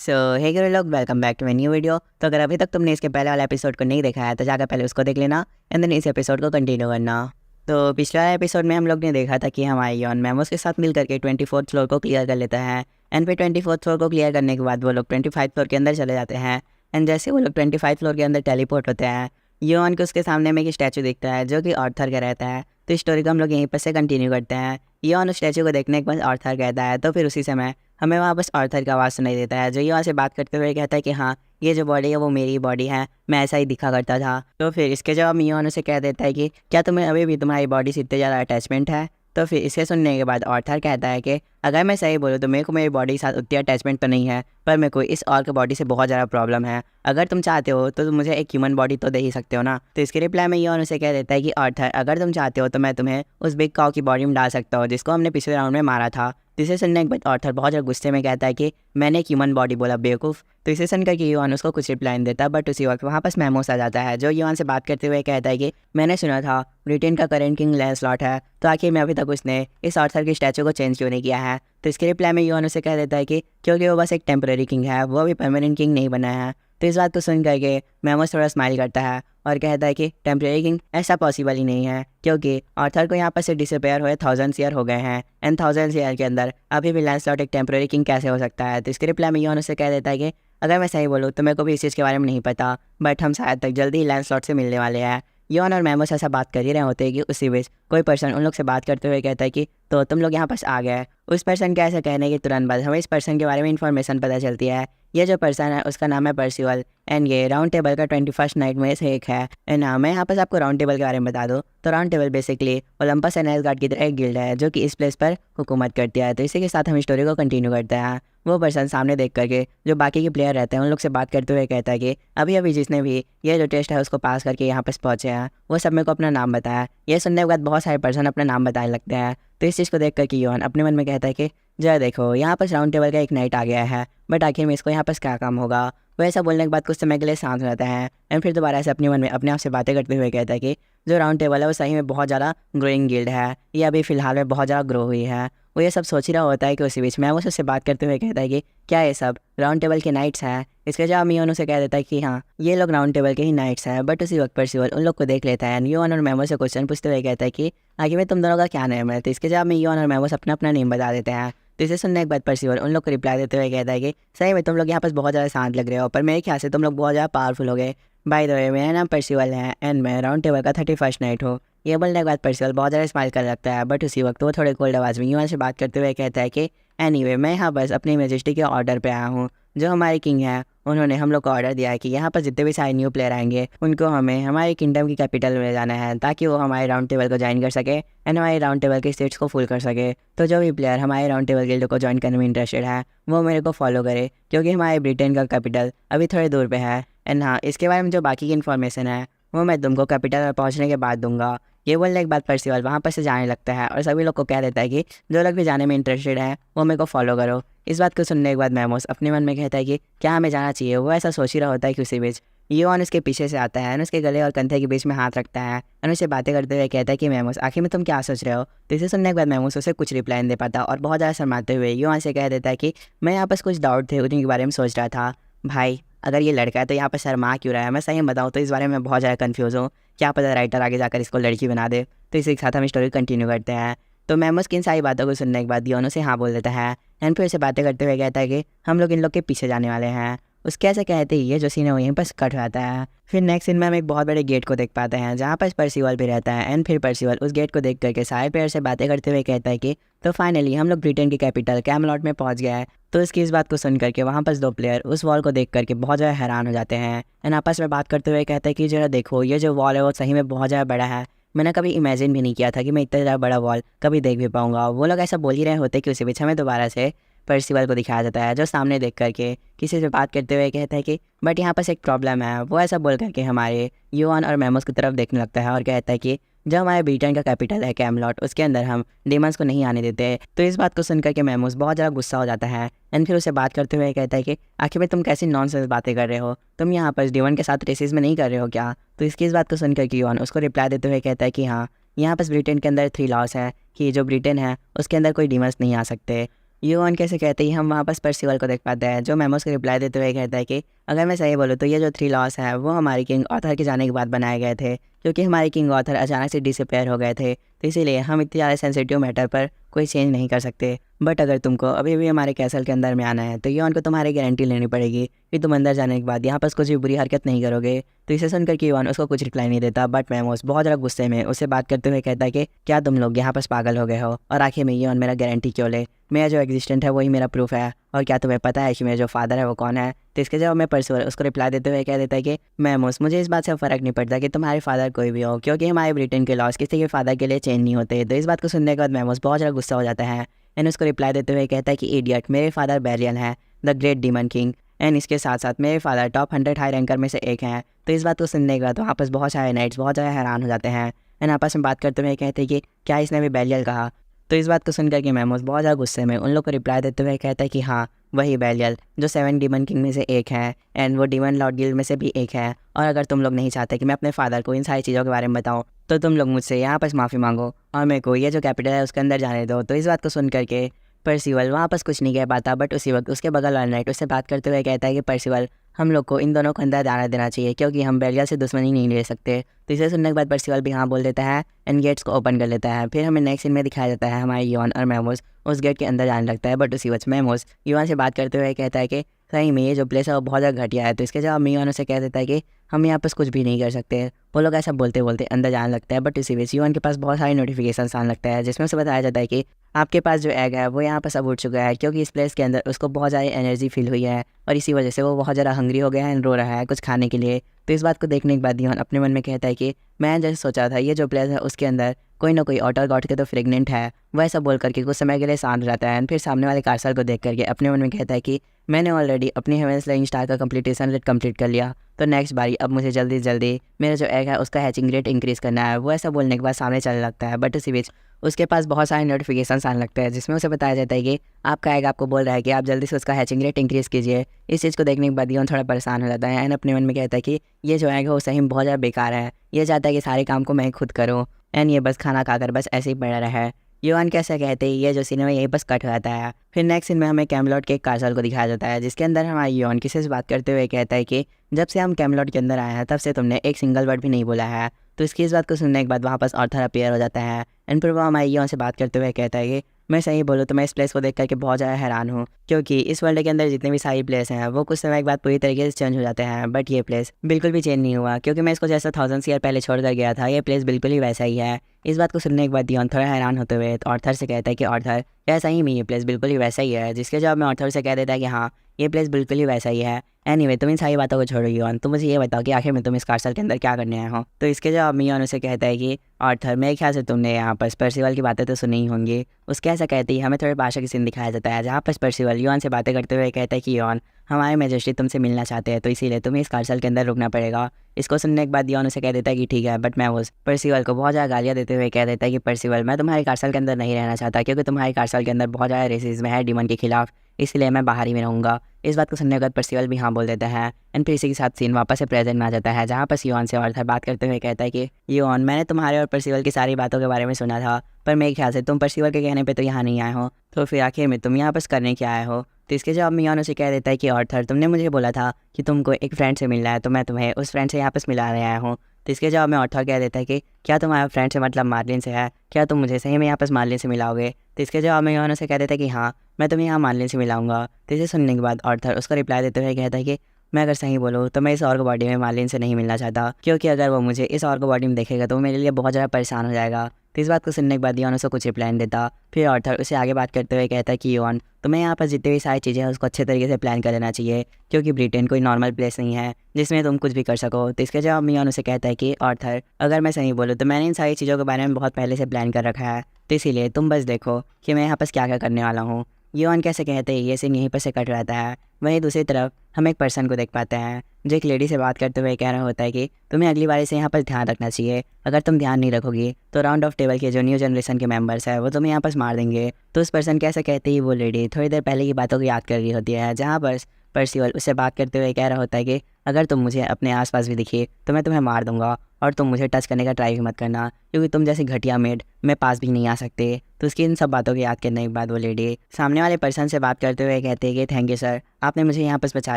सो hey गुरु लोग, welcome back to my new video. तो अगर अभी तक तुमने इसके पहले वाला एपिसोड को नहीं देखा है तो जाकर पहले उसको देख लेना एंड देन इस एपिसोड को कंटिन्यू करना। तो पिछले वाले एपिसोड में हम लोग ने देखा था कि हमारे यॉन मेमोस के साथ मिल करके 24th फ्लोर को क्लियर कर लेता है एंड फिर 24th फ्लोर को क्लियर करने के बाद वो लोग 25 फ्लोर के अंदर चले जाते हैं एंड जैसे वो लोग 25 फ्लोर के अंदर टेलीपोर्ट होते हैं, यॉन को उसके सामने में एक स्टैचू दिखता है जो कि आर्थर का रहता है। तो स्टोरी को हम लोग यहीं पर से कंटिन्यू करते हैं। यॉन उस स्टैचू को देखने के बाद आर्थर कहता है, तो फिर उसी समय हमें वहाँ बस आर्थर का आवाज़ सुनाई देता है जो यहाँ से बात करते हुए कहता है कि हाँ, ये जो बॉडी है वो मेरी बॉडी है, मैं ऐसा ही दिखा करता था। तो फिर इसके जवाब मियोन उसे कह देता है कि क्या तुम्हें अभी भी तुम्हारी बॉडी से इतने ज़्यादा अटैचमेंट है। तो फिर इसे सुनने के बाद आर्थर कहता है कि अगर मैं सही बोलूँ तो मेरे को मेरी बॉडी के साथ उतनी अटैचमेंट तो नहीं है, पर मेरे को इस और के बॉडी से बहुत ज़्यादा प्रॉब्लम है। अगर तुम चाहते हो तो तुम मुझे एक ह्यूमन बॉडी तो दे ही सकते हो ना। तो इसके रिप्लाई में यॉन उसे कह देता है कि आर्थर, अगर तुम चाहते हो तो मैं तुम्हें उस बिग काउ की बॉडी में डाल सकता हूँ जिसको हमने पिछले राउंड में मारा था। तो इसे सुनने के बाद आर्थर बहुत ज़्यादा गुस्से में कहता है कि मैंने एक ह्यूमन बॉडी बोला, बेवकूफ़। तो इसे सुनकर कि योन उसको कुछ रिप्लाई नहीं देता, बट उसी वक्त वहाँ पास मेमोस आ जाता है जो योन से बात करते हुए कहता है कि मैंने सुना था ब्रिटेन का करेंट किंग लैंसलॉट है, तो आखिर में अभी तक उसने इस आर्थर की स्टैचू को चेंज क्यों नहीं किया है। तो इसके रिप्लाई में योन उसे कह देता है कि क्योंकि वो बस एक टेम्पररी किंग है, वो अभी परमानेंट किंग नहीं बना है। तो इस बात को सुन करके मेमोस थोड़ा स्माइल करता है और कहता है कि टेम्पररी किंग ऐसा पॉसिबल ही नहीं है, क्योंकि आर्थर को यहाँ पर से डिसअपेयर हुए 1000 ईयर हो गए हैं एंड 1000 ईयर के अंदर अभी भी लैंसलॉट एक टेम्पररी किंग कैसे हो सकता है। तो इसके रिप्लाई में योन उसे कह देता है कि अगर मैं सही बोलूँ तो मेरे को भी इस चीज़ के बारे में नहीं पता, बट हम शायद तक जल्दी ही लैंसलॉट से मिलने वाले हैं। योन और मेमोस ऐसा बात कर ही रहे होते हैं कि उसी बीच कोई पर्सन उन लोग से बात करते हुए कहता है कि तो तुम लोग यहाँ पास आ गए। उस पर्सन के ऐसा कहने के तुरंत बाद हमें इस पर्सन के बारे में इन्फॉर्मेशन पता चलती है। ये जो पर्सन है उसका नाम है पर्सिवल एंड ये राउंड टेबल का 21st नाइट में से एक है। एंड हाँ, मैं यहाँ पर आपको राउंड टेबल के बारे में बता दूँ तो round table basically Olympus and ash gourd की तरह एक गिल्ड है जो कि इस प्लेस पर हुकूमत करती है। तो इसी के साथ हम स्टोरी को कंटिन्यू करते हैं। वो पर्सन सामने देख करके जो बाकी के प्लेयर रहते हैं उन लोग से बात करते हुए कहता है कि अभी अभी जिसने भी ये जो टेस्ट है उसको पास करके यहाँ पर पहुँचे हैं वो सब मेरे को अपना नाम बताया। ये सुनने के बाद बहुत सारे पर्सन अपना नाम बताने लगते हैं। तो इस चीज़ को देख कर कि योन अपने मन में कहता है कि जरा देखो, यहाँ पर राउंड टेबल का एक नाइट आ गया है, बट आखिर में इसको यहाँ पर क्या काम होगा। वो ऐसा बोलने के बाद कुछ समय के लिए शांत रहता है एंड फिर दोबारा से अपने मन में अपने आप से बातें करते हुए कहता है कि जो राउंड टेबल है वो सही में बहुत ज़्यादा ग्रोइंग गिल्ड है, ये अभी फ़िलहाल में बहुत ज़्यादा ग्रो हुई है। वो ये सब सोच ही रहा होता है कि उसी बीच मैं उससे बात करते हुए कहता है कि क्या ये सब राउंड टेबल के नाइट्स हैं। इसके जवाब मियोन उसे कह देता है कि हाँ, ये लोग राउंड टेबल के ही नाइट्स हैं। बट उसी वक्त पर्सिवल उन लोग को देख लेता है एंड योन और मेमोस से क्वेश्चन पूछते हुए कहता है कि आगे में तुम दोनों का क्या नेम है। तो इसके जवाब में योन और मेमोस अपना अपना नेम बता देते हैं। तो इसे सुनने के बाद पर्सिवल उन लोग को रिप्लाई देते हुए कहता है कि सही में तुम लोग यहाँ पर बहुत ज़्यादा शांत लग रहे हो, पर मेरे ख्याल से तुम लोग बहुत ज़्यादा पावरफुल हो गए। बाय द वे, मेरा नाम पर्सिवल है एंड मैं राउंड टेबल का 31st नाइट हूँ। ये बोलने के बाद पर्सिवल बहुत ज़्यादा स्माइल कर लगता है, बट उसी वक्त वो थोड़े कोल्ड आवाज़ में यहाँ से बात करते हुए कहता है कि एनीवे, मैं यहाँ बस अपनी मेजेस्टी के ऑर्डर पे आया हूँ। जो हमारे किंग है उन्होंने हम लोग को ऑर्डर दिया है कि यहाँ पर जितने भी सारे न्यू प्लेयर आएंगे उनको हमें हमारे किंगडम की कैपिटल में जाना है ताकि वो हमारे राउंड टेबल को ज्वाइन कर सके एंड हमारे राउंड टेबल के स्टेट्स को फुल कर सके। तो जो भी प्लेयर हमारे राउंड टेबल गिल्ड को ज्वाइन करने में इंटरेस्टेड है वो मेरे को फॉलो करे, क्योंकि हमारे ब्रिटेन का कैपिटल अभी थोड़े दूर पे है। एंड हाँ, इसके बारे में जो बाकी की इन्फॉर्मेशन है वो मैं तुमको कैपिटल में पहुँचने के बाद दूंगा। ये बोलने के बाद पर्सिवल वहाँ पर से जाने लगता है और सभी लोग को कह देता है कि जो लोग भी जाने में इंटरेस्टेड है वो मेरे को फॉलो करो। इस बात को सुनने के बाद मेमोस अपने मन में कहता है कि क्या हमें जाना चाहिए। वो ऐसा सोच ही रहा होता है कि उसी बीच योन उसके पीछे से आता है और उसके गले और कंधे के बीच में हाथ रखता है और उससे बातें करते हुए कहता है कि मेमोस, आखिर में तुम क्या सोच रहे हो। तो इसे सुनने के बाद मेमोस उसे कुछ रिप्लाई नहीं दे पाता और बहुत ज़्यादा शर्माते हुए योन से कह देता है कि मैं यहाँ पर कुछ डाउट थे उन्हीं के बारे में सोच रहा था। भाई, अगर ये लड़का है तो यहाँ पर शर्मा क्यों रहा है। मैं सही बताऊँ तो इस बारे में बहुत ज़्यादा कन्फ्यूज़ हूँ, क्या पता राइटर आगे जाकर इसको लड़की बना दे। तो इसी के साथ हम स्टोरी कंटिन्यू करते हैं। तो मेमोस की इन सारी बातों को सुनने के बाद योन से हाँ बोल देता है एंड फिर से बातें करते हुए कहता है कि हम लोग इन लोग के पीछे जाने वाले हैं। उसके ऐसे कहते ही ये जो सीन है वहीं पर कट रहता है। फिर नेक्स्ट सीन में हम एक बहुत बड़े गेट को देख पाते हैं जहाँ पर पर्सिवल भी रहता है एंड फिर पर्सिवल उस गेट को देख करके सारे प्लेयर से बातें करते हुए कहता है कि तो फाइनली हम लोग ब्रिटेन की कैपिटल कैमलॉट में पहुँच गया है। तो इसकी इस बात को सुन करके वहाँ पर दो प्लेयर उस वॉल को देख करके बहुत ज़्यादा हैरान हो जाते हैं एंड आपस में बात करते हुए कहते हैं कि जरा देखो, ये जो वॉल है वो सही में बहुत ज़्यादा बड़ा है। मैंने कभी इमेजिन भी नहीं किया था कि मैं इतना ज़्यादा बड़ा वॉल कभी देख भी पाऊँगा। वो लोग ऐसा बोल ही रहे होते कि उसी बीच हमें दोबारा से पर्सिवल को दिखाया जाता है जो सामने देख करके किसी से बात करते हुए कहता है कि बट यहाँ पर एक प्रॉब्लम है। वो ऐसा बोल करके हमारे योन और मेमोस की तरफ देखने लगता है और कहता है कि जो हमारे ब्रिटेन का कैपिटल है कैमलॉट, उसके अंदर हम डीमंस को नहीं आने देते। तो इस बात को सुनकर के मेमोस बहुत ज़्यादा गुस्सा हो जाता है एंड फिर उसे बात करते हुए कहता है कि आखिर में तुम कैसी नॉनसेंस बातें कर रहे हो, तुम यहाँ पर डीमन के साथ रेसिस में नहीं कर रहे हो क्या। तो इसकी इस बात को सुनकर के योन उसको रिप्लाई देते हुए कहता है कि हाँ, यहाँ पर ब्रिटेन के अंदर 3 लॉस है कि जो ब्रिटेन है उसके अंदर कोई डीमंस नहीं आ सकते। यून कैसे कहते ही हम वहाँ पर परसिवल को देख पाते हैं, जो मेमोस को रिप्लाई देते हुए कहता है कि अगर मैं सही बोलूँ तो ये जो 3 लॉस हैं वो हमारी किंग ऑथर के जाने के बाद बनाए गए थे, क्योंकि हमारे किंग ऑथर अचानक से डिसअपेयर हो गए थे। तो इसीलिए हम इतनी ज़्यादा सेंसिटिव मैटर पर कोई चेंज नहीं कर सकते। बट अगर तुमको अभी भी हमारे कैसल के अंदर में आना है तो यून को तुम्हारी गारंटी लेनी पड़ेगी कि तुम अंदर जाने के बाद यहाँ पर कुछ भी बुरी हरकत नहीं करोगे। तो इसे सुनकर कि यून उसको कुछ रिप्लाई नहीं देता, बट मेमोस बहुत ज़्यादा गुस्से में उससे बात करते हुए कहता है कि क्या तुम लोग यहाँ पर पागल हो गए हो, और आखिर में यून मेरा गारंटी क्यों ले, मेरा जो एग्जिस्टेंट है वही मेरा प्रूफ है, और क्या तुम्हें पता है कि मेरा जो फादर है वो कौन है। तो इसके जवाब में परसिवल उसको रिप्लाई देते हुए कह देता है कि मेमोस मुझे इस बात से फ़र्क नहीं पड़ता कि तुम्हारे फादर कोई भी हो, क्योंकि हमारे ब्रिटेन के लॉज किसी के फादर के लिए चेंज नहीं होते। तो इस बात को सुनने के बाद मेमोस बहुत ज़्यादा गुस्सा हो जाता है एंड उसको रिप्लाई देते हुए कहता है कि इडियट, मेरे फादर बैरियन है, the great demon king, and इसके साथ साथ मेरे फादर टॉप 100 हाई रैंकर में से एक हैं। तो इस बात को सुनने के बाद तो आपस बहुत सारे नाइट्स बहुत ज़्यादा हैरान हो जाते हैं एंड आपस में बात करते हुए कहते हैं कि क्या इसने भी बैरियल कहा। तो इस बात को सुनकर के मेमोस बहुत ज़्यादा गुस्से में उन लोग को रिप्लाई देते हुए कहता है कि हाँ वही बैरियल जो 7 डीमन किंग में से एक है एंड वो डीमन लॉर्ड गिल्ड में से भी एक है, और अगर तुम लोग नहीं चाहते कि मैं अपने फादर को इन सारी चीज़ों के बारे में बताऊँ तो तुम लोग मुझसे यहाँ पर माफ़ी मांगो और मेरे को ये जो कैपिटल है उसके अंदर जाने दो। तो इस बात को सुन करके परसिवल वहाँ पर कुछ नहीं कह पाता, बट उसी वक्त उसके बगल वाला नाइट उससे बात करते हुए कहता है कि परसिवल हम लोग को इन दोनों को अंदर जाने देना चाहिए, क्योंकि हम बैरियल से दुश्मनी नहीं ले सकते। तो इसे सुनने के बाद परसिवल भी हाँ बोल देता है एंड गेट्स को ओपन कर लेता है। फिर हमें नेक्स्ट सीन में दिखाया जाता है हमारे यून और मेमोस उस गेट के अंदर जाने लगता है, बट उसी वक्त मेमोस यून से बात करते हुए कहता है कि सही में ये जो प्लेस है वो बहुत ज़्यादा घटिया है। तो इसके जवाब में यून उसे कह देता है कि हम यहाँ पर कुछ भी नहीं कर सकते। वो लोग ऐसा बोलते बोलते अंदर जाने लगता है, बट इसी बीच यून के पास बहुत सारी नोटिफिकेशन आने लगता है जिसमें उसे बताया जाता है कि आपके पास जो एग है वो यहाँ पर सब उठ चुका है, क्योंकि इस प्लेस के अंदर उसको बहुत ज़्यादा एनर्जी फील हुई है और इसी वजह से वो बहुत ज़्यादा हंग्री हो गया है एंड रो रहा है कुछ खाने के लिए। तो इस बात को देखने के बाद यून अपने मन में कहता है कि मैं जैसे सोचा था ये जो प्लेस है उसके अंदर कोई ना कोई ऑटर गॉड के तो प्रेग्नेंट है, वैसा बोल करके कुछ समय के लिए शांत रहता है एंड फिर सामने वाले कार्सल को देख करके अपने मन में कहता है कि मैंने ऑलरेडी अपनी हेवन स्लेइंग स्टार का कंप्लीटेशन रेट कंप्लीट कर लिया, तो नेक्स्ट बारी अब मुझे जल्दी जल्दी मेरा जो एग है उसका हैचिंग रेट इंक्रीज़ करना है। वो ऐसा बोलने के बाद सामने चलने लगता है, बट इसी बीच उसके पास बहुत सारे नोटिफिकेशन आने लगते हैं जिसमें उसे बताया जाता है कि आपका एग आपको बोल रहा है कि आप जल्दी से उसका हैचिंग रेट इंक्रीज़ कीजिए। इस चीज़ को देखने के बाद यून थोड़ा परेशान हो जाता है एंड अपने मन में कहता है कि ये जो एग है वो सही में बहुत ज़्यादा बेकार है, ये चाहता है कि सारे काम को मैं खुद करूँ एंड ये बस खाना खाकर बस ऐसे ही पड़ा रहा है। यून कैसे कहते ही ये जो सीन है यही बस कट हो जाता है। फिर नेक्स्ट सीन में हमें कैमलॉट के एक कार्सल को दिखाया जाता है जिसके अंदर हमारा यून किसी से बात करते हुए कहता है कि जब से हम कैमलॉट के अंदर आए हैं तब से तुमने एक सिंगल वर्ड भी नहीं बोला है। तो इसकी इस बात को सुनने के बाद वहाँ पास ऑर्थर अपीयर हो जाता है एंड फिर वो हमारे यून से बात करते हुए कहता है कि मैं सही बोलूँ तो मैं इस प्लेस को देख करके बहुत ज़्यादा हैरान हूँ, क्योंकि इस वर्ल्ड के अंदर जितने भी सारी प्लेस हैं वो कुछ समय के बाद पूरी तरीके से चेंज हो जाते हैं, बट ये प्लेस बिल्कुल भी चेंज नहीं हुआ, क्योंकि मैं इसको जैसा 1000 ईयर पहले छोड़ कर गया था ये प्लेस बिल्कुल ही वैसा ही है। इस बात को सुनने के बाद यून थोड़ा हैरान होते हुए ऑर्थर से कहता है कि ऑर्थर ऐसा ही में ये प्लेस बिल्कुल ही वैसा ही है, जिसके जवाब में ऑर्थर से कह देता है कि हाँ ये प्लेस बिल्कुल ही वैसा ही है। एनीवे तुम इन सारी बातों को छोड़ो यून, तो मुझे ये बताओ कि आखिर में तुम इस कार्सल के अंदर क्या करने आए हो। तो इसके जवाब में यून उसे कहता है कि ऑर्थर मेरे ख्याल से तुमने यहाँ पर परसिवल की बातें तो सुनी ही होंगी। उसके ऐसा कहते ही हमें थोड़े भाषा की सीन दिखाया जाता है जहाँ पर परसिवल यून से बातें करते हुए कहता है कि यून हमारे मैजेस्टी तुमसे मिलना चाहते हैं, तो इसीलिए तुम्हें इस कार्सल के अंदर रुकना पड़ेगा। इसको सुनने के बाद यून उसे कह देता है कि ठीक है, बट मैं उस परसिवल को बहुत ज़्यादा गालियाँ देते हुए कह देता है कि परसिवल मैं तुम्हारे कार्सल के अंदर नहीं रहना चाहता, क्योंकि तुम्हारे कार्सल के अंदर बहुत ज़्यादा रेसिज्म है डीमन के खिलाफ, इसलिए मैं बाहर ही में रहूँगा। इस बात को सुनने के बाद परसिवल भी हाँ बोल देता है एंड फिर इसी के साथ सीन वापस से प्रेजेंट में आ जाता है जहाँ पर यून से ऑर्थर बात करते हुए कहता है कि यून मैंने तुम्हारे और परसिवल की सारी बातों के बारे में सुना था, पर मेरे ख्याल से तुम परसिवल के कहने पे तो यहाँ नहीं आए हो, तो फिर आखिर में तुम यहाँ बस करने क्या आए हो। तो इसके जवाब में यून उसे कह देता है कि ऑर्थर तुमने मुझे बोला था कि तुमको एक फ्रेंड से मिलना है, तो मैं तुम्हें उस फ्रेंड से यहाँ पर मिलाने आया हूँ। तो इसके जवाब में ऑर्थर कह देता है कि क्या तुम्हारा फ्रेंड से मतलब मार्लिन से है, क्या तुम मुझे सही में यहाँ पर मार्लिन से मिलाओगे। तो इसके जवाब में यून उसे कह देता है कि हाँ मैं तुम्हें यहाँ मार्लिन से मिलाऊंगा। तो इसे सुनने के बाद ऑर्थर उसका रिप्लाई देते हुए कहता है कि मैं अगर सही बोलूँ तो मैं इस ऑर्क बॉडी में मार्लिन से नहीं मिलना चाहता, क्योंकि अगर वो मुझे इस ऑर्क बॉडी में देखेगा तो वो मेरे लिए बहुत ज़्यादा परेशान हो जाएगा। तो इस बात को सुनने के बाद यून उसको कुछ रिप्लाई नहीं देता। फिर ऑर्थर उसे आगे बात करते हुए कहता है कि यून तुम्हें यहाँ पर जितनी भी सारी चीज़ें हैं उसको अच्छे तरीके से प्लान कर लेना चाहिए, क्योंकि ब्रिटेन कोई नॉर्मल प्लेस नहीं है जिसमें तुम कुछ भी कर सको। तो इसके जवाब में यून उसे कहता है कि ऑर्थर अगर मैं सही बोलूँ तो मैंने इन सारी चीज़ों के बारे में बहुत पहले से प्लान कर रखा है, तो इसीलिए तुम बस देखो कि मैं यहाँ पर क्या क्या करने वाला हूँ। यून कैसे कहते हैं ये सीन यहीं पर से कट रहता है। वहीं दूसरी तरफ हम एक पर्सन को देख पाते हैं जो एक लेडी से बात करते हुए कह रहा होता है कि तुम्हें अगली बारी से यहाँ पर ध्यान रखना चाहिए, अगर तुम ध्यान नहीं रखोगी तो राउंड ऑफ टेबल के जो न्यू जनरेशन के मेंबर्स हैं वो तुम्हें यहाँ पर मार देंगे। तो उस पर्सन कैसे कहते ही वो लेडी थोड़ी देर पहले की बातों को याद कर रही होती है जहाँ पर परसिवल उससे बात करते हुए कह रहा होता है कि अगर तुम मुझे अपने आसपास भी दिखे तो मैं तुम्हें मार दूंगा और तुम मुझे टच करने का ट्राई भी मत करना, क्योंकि तुम जैसी घटिया मेड मैं पास भी नहीं आ सकते। तो उसकी इन सब बातों को याद करने के बाद वो लेडी सामने वाले पर्सन से बात करते हुए कहते हैं कि थैंक यू सर, आपने मुझे यहाँ पास बचा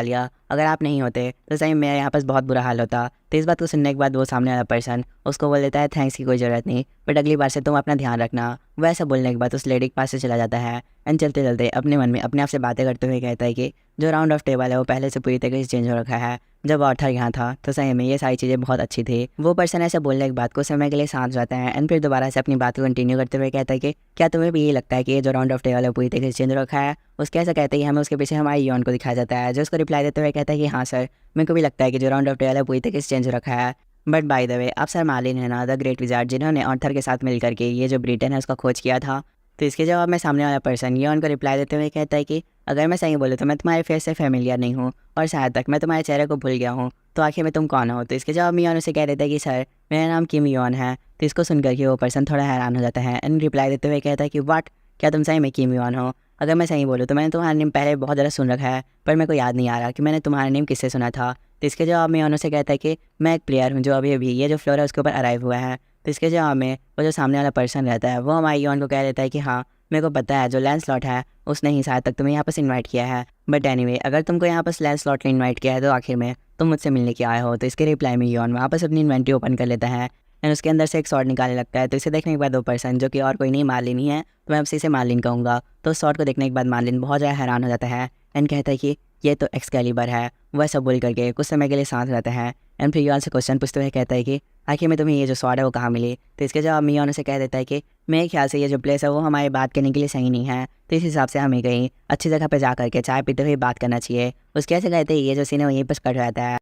लिया। अगर आप नहीं होते तो सही मेरा यहाँ पास बहुत बुरा हाल होता। तो इस बात को सुनने के बाद वो सामने वाला पर्सन उसको बोल देता है थैंक्स की कोई ज़रूरत नहीं, बट अगली बार से तुम अपना ध्यान रखना। वैसा बोलने के बाद उस लेडी के पास से चला जाता है एंड चलते चलते अपने मन में अपने आप से बातें करते हुए कहता है कि जो राउंड ऑफ टेबल है वो पहले से पूरी तरीके से चेंज हो रखा है। जब ऑर्थर यहाँ था तो सही में ये सारी चीज़ें बहुत अच्छी थी। वो पर्सन ऐसे बोलने के बाद कुछ समय के लिए शांत जाता है एंड फिर दोबारा से अपनी बात को कंटिन्यू करते हुए कहता है कि क्या तुम्हें भी ये लगता है कि ये जो राउंड ऑफ टेबल है पूरी तरीके से चेंज हो रखा है। उसके ऐसा कहते हैं कि हमें उसके पीछे हमारी यौन को दिखाया जाता है, जो उसको रिप्लाई देते हुए कहता है कि हाँ सर, मेरे को भी लगता है कि जो राउंड ऑफ टेबल है पूरी तरीके से चेंज हो रखा है। बट बाय द वे आप सर मार्लिन है ना, द ग्रेट विजार्ड, जिन्होंने ऑर्थर के साथ मिलकर के ये जो ब्रिटेन है उसका खोज किया था। तो इसके जवाब में सामने वाला पर्सन ये उनको रिप्लाई देते हुए कहता है कि अगर मैं सही बोलूँ तो मैं तुम्हारे फेस से फेमिलियर नहीं हूँ और शायद तक मैं तुम्हारे चेहरे को भूल गया हूँ, तो आखिर में तुम कौन हो। तो इसके जवाब में यौन उसे कह देता है कि सर मेरा नाम किम यौन है। तो इसको सुनकर के वो पर्सन थोड़ा हैरान हो जाता है एंड रिप्लाई देते हुए कहता है कि वाट, क्या तुम सही में किम यौन हो। अगर मैं सही बोलूँ तो मैंने तुम्हारा नेम पहले बहुत ज़्यादा सुन रखा है, पर मेरे को याद नहीं आ रहा कि मैंने तुम्हारा नेम किससे सुना था। तो इसके जवाब में यौन उसे कहता है कि मैं एक प्लेयर हूँ जो अभी अभी ये जो फ्लोर है उसके ऊपर अराइव हुआ है। तो इसके जवाब में वो जो सामने वाला पर्सन रहता है वो हमारे यौन को कह देता है कि हाँ मेरे को पता है, जो लैंसलॉट है उसने ही शायद तक तुम्हें यहाँ पर इन्वाइट किया है। बट एनीवे अगर तुमको यहाँ पर लैंसलॉट ने इन्वाइट किया है तो आखिर में तुम मुझसे मिलने के आए हो। तो इसके रिप्लाई में यौन वापस अपनी इन्वेंट्री ओपन कर लेता है एंड उसके अंदर से एक शॉट निकालने लगता है। तो इसे देखने के बाद वो पर्सन, जो कि और कोई नहीं मार्लिन ही है, तो मैं उसी से मार्लिन कहूँगा, तो उस शॉट को देखने के बाद मार्लिन बहुत ज़्यादा हैरान हो जाता है एंड कहता है कि ये तो एक्सकैलिबर है। वह सब बोल करके कुछ समय के लिए शांत रहता है एंड फिर यौन से क्वेश्चन पूछते हुए कहता है कि आखिर में तुम्हें ये जो स्वॉर्ड है वो कहाँ मिली। तो इसके जवाब में यौन उसे कह देता है कि मेरे ख्याल से ये जो प्लेस है वो हमारी बात करने के लिए सही नहीं है, तो इस हिसाब से हमें कहीं अच्छी जगह पर जा करके चाय पीते हुए बात करना चाहिए। उसके ऐसे कहते हैं ये जो सीन है वहीं पर कट रहता है।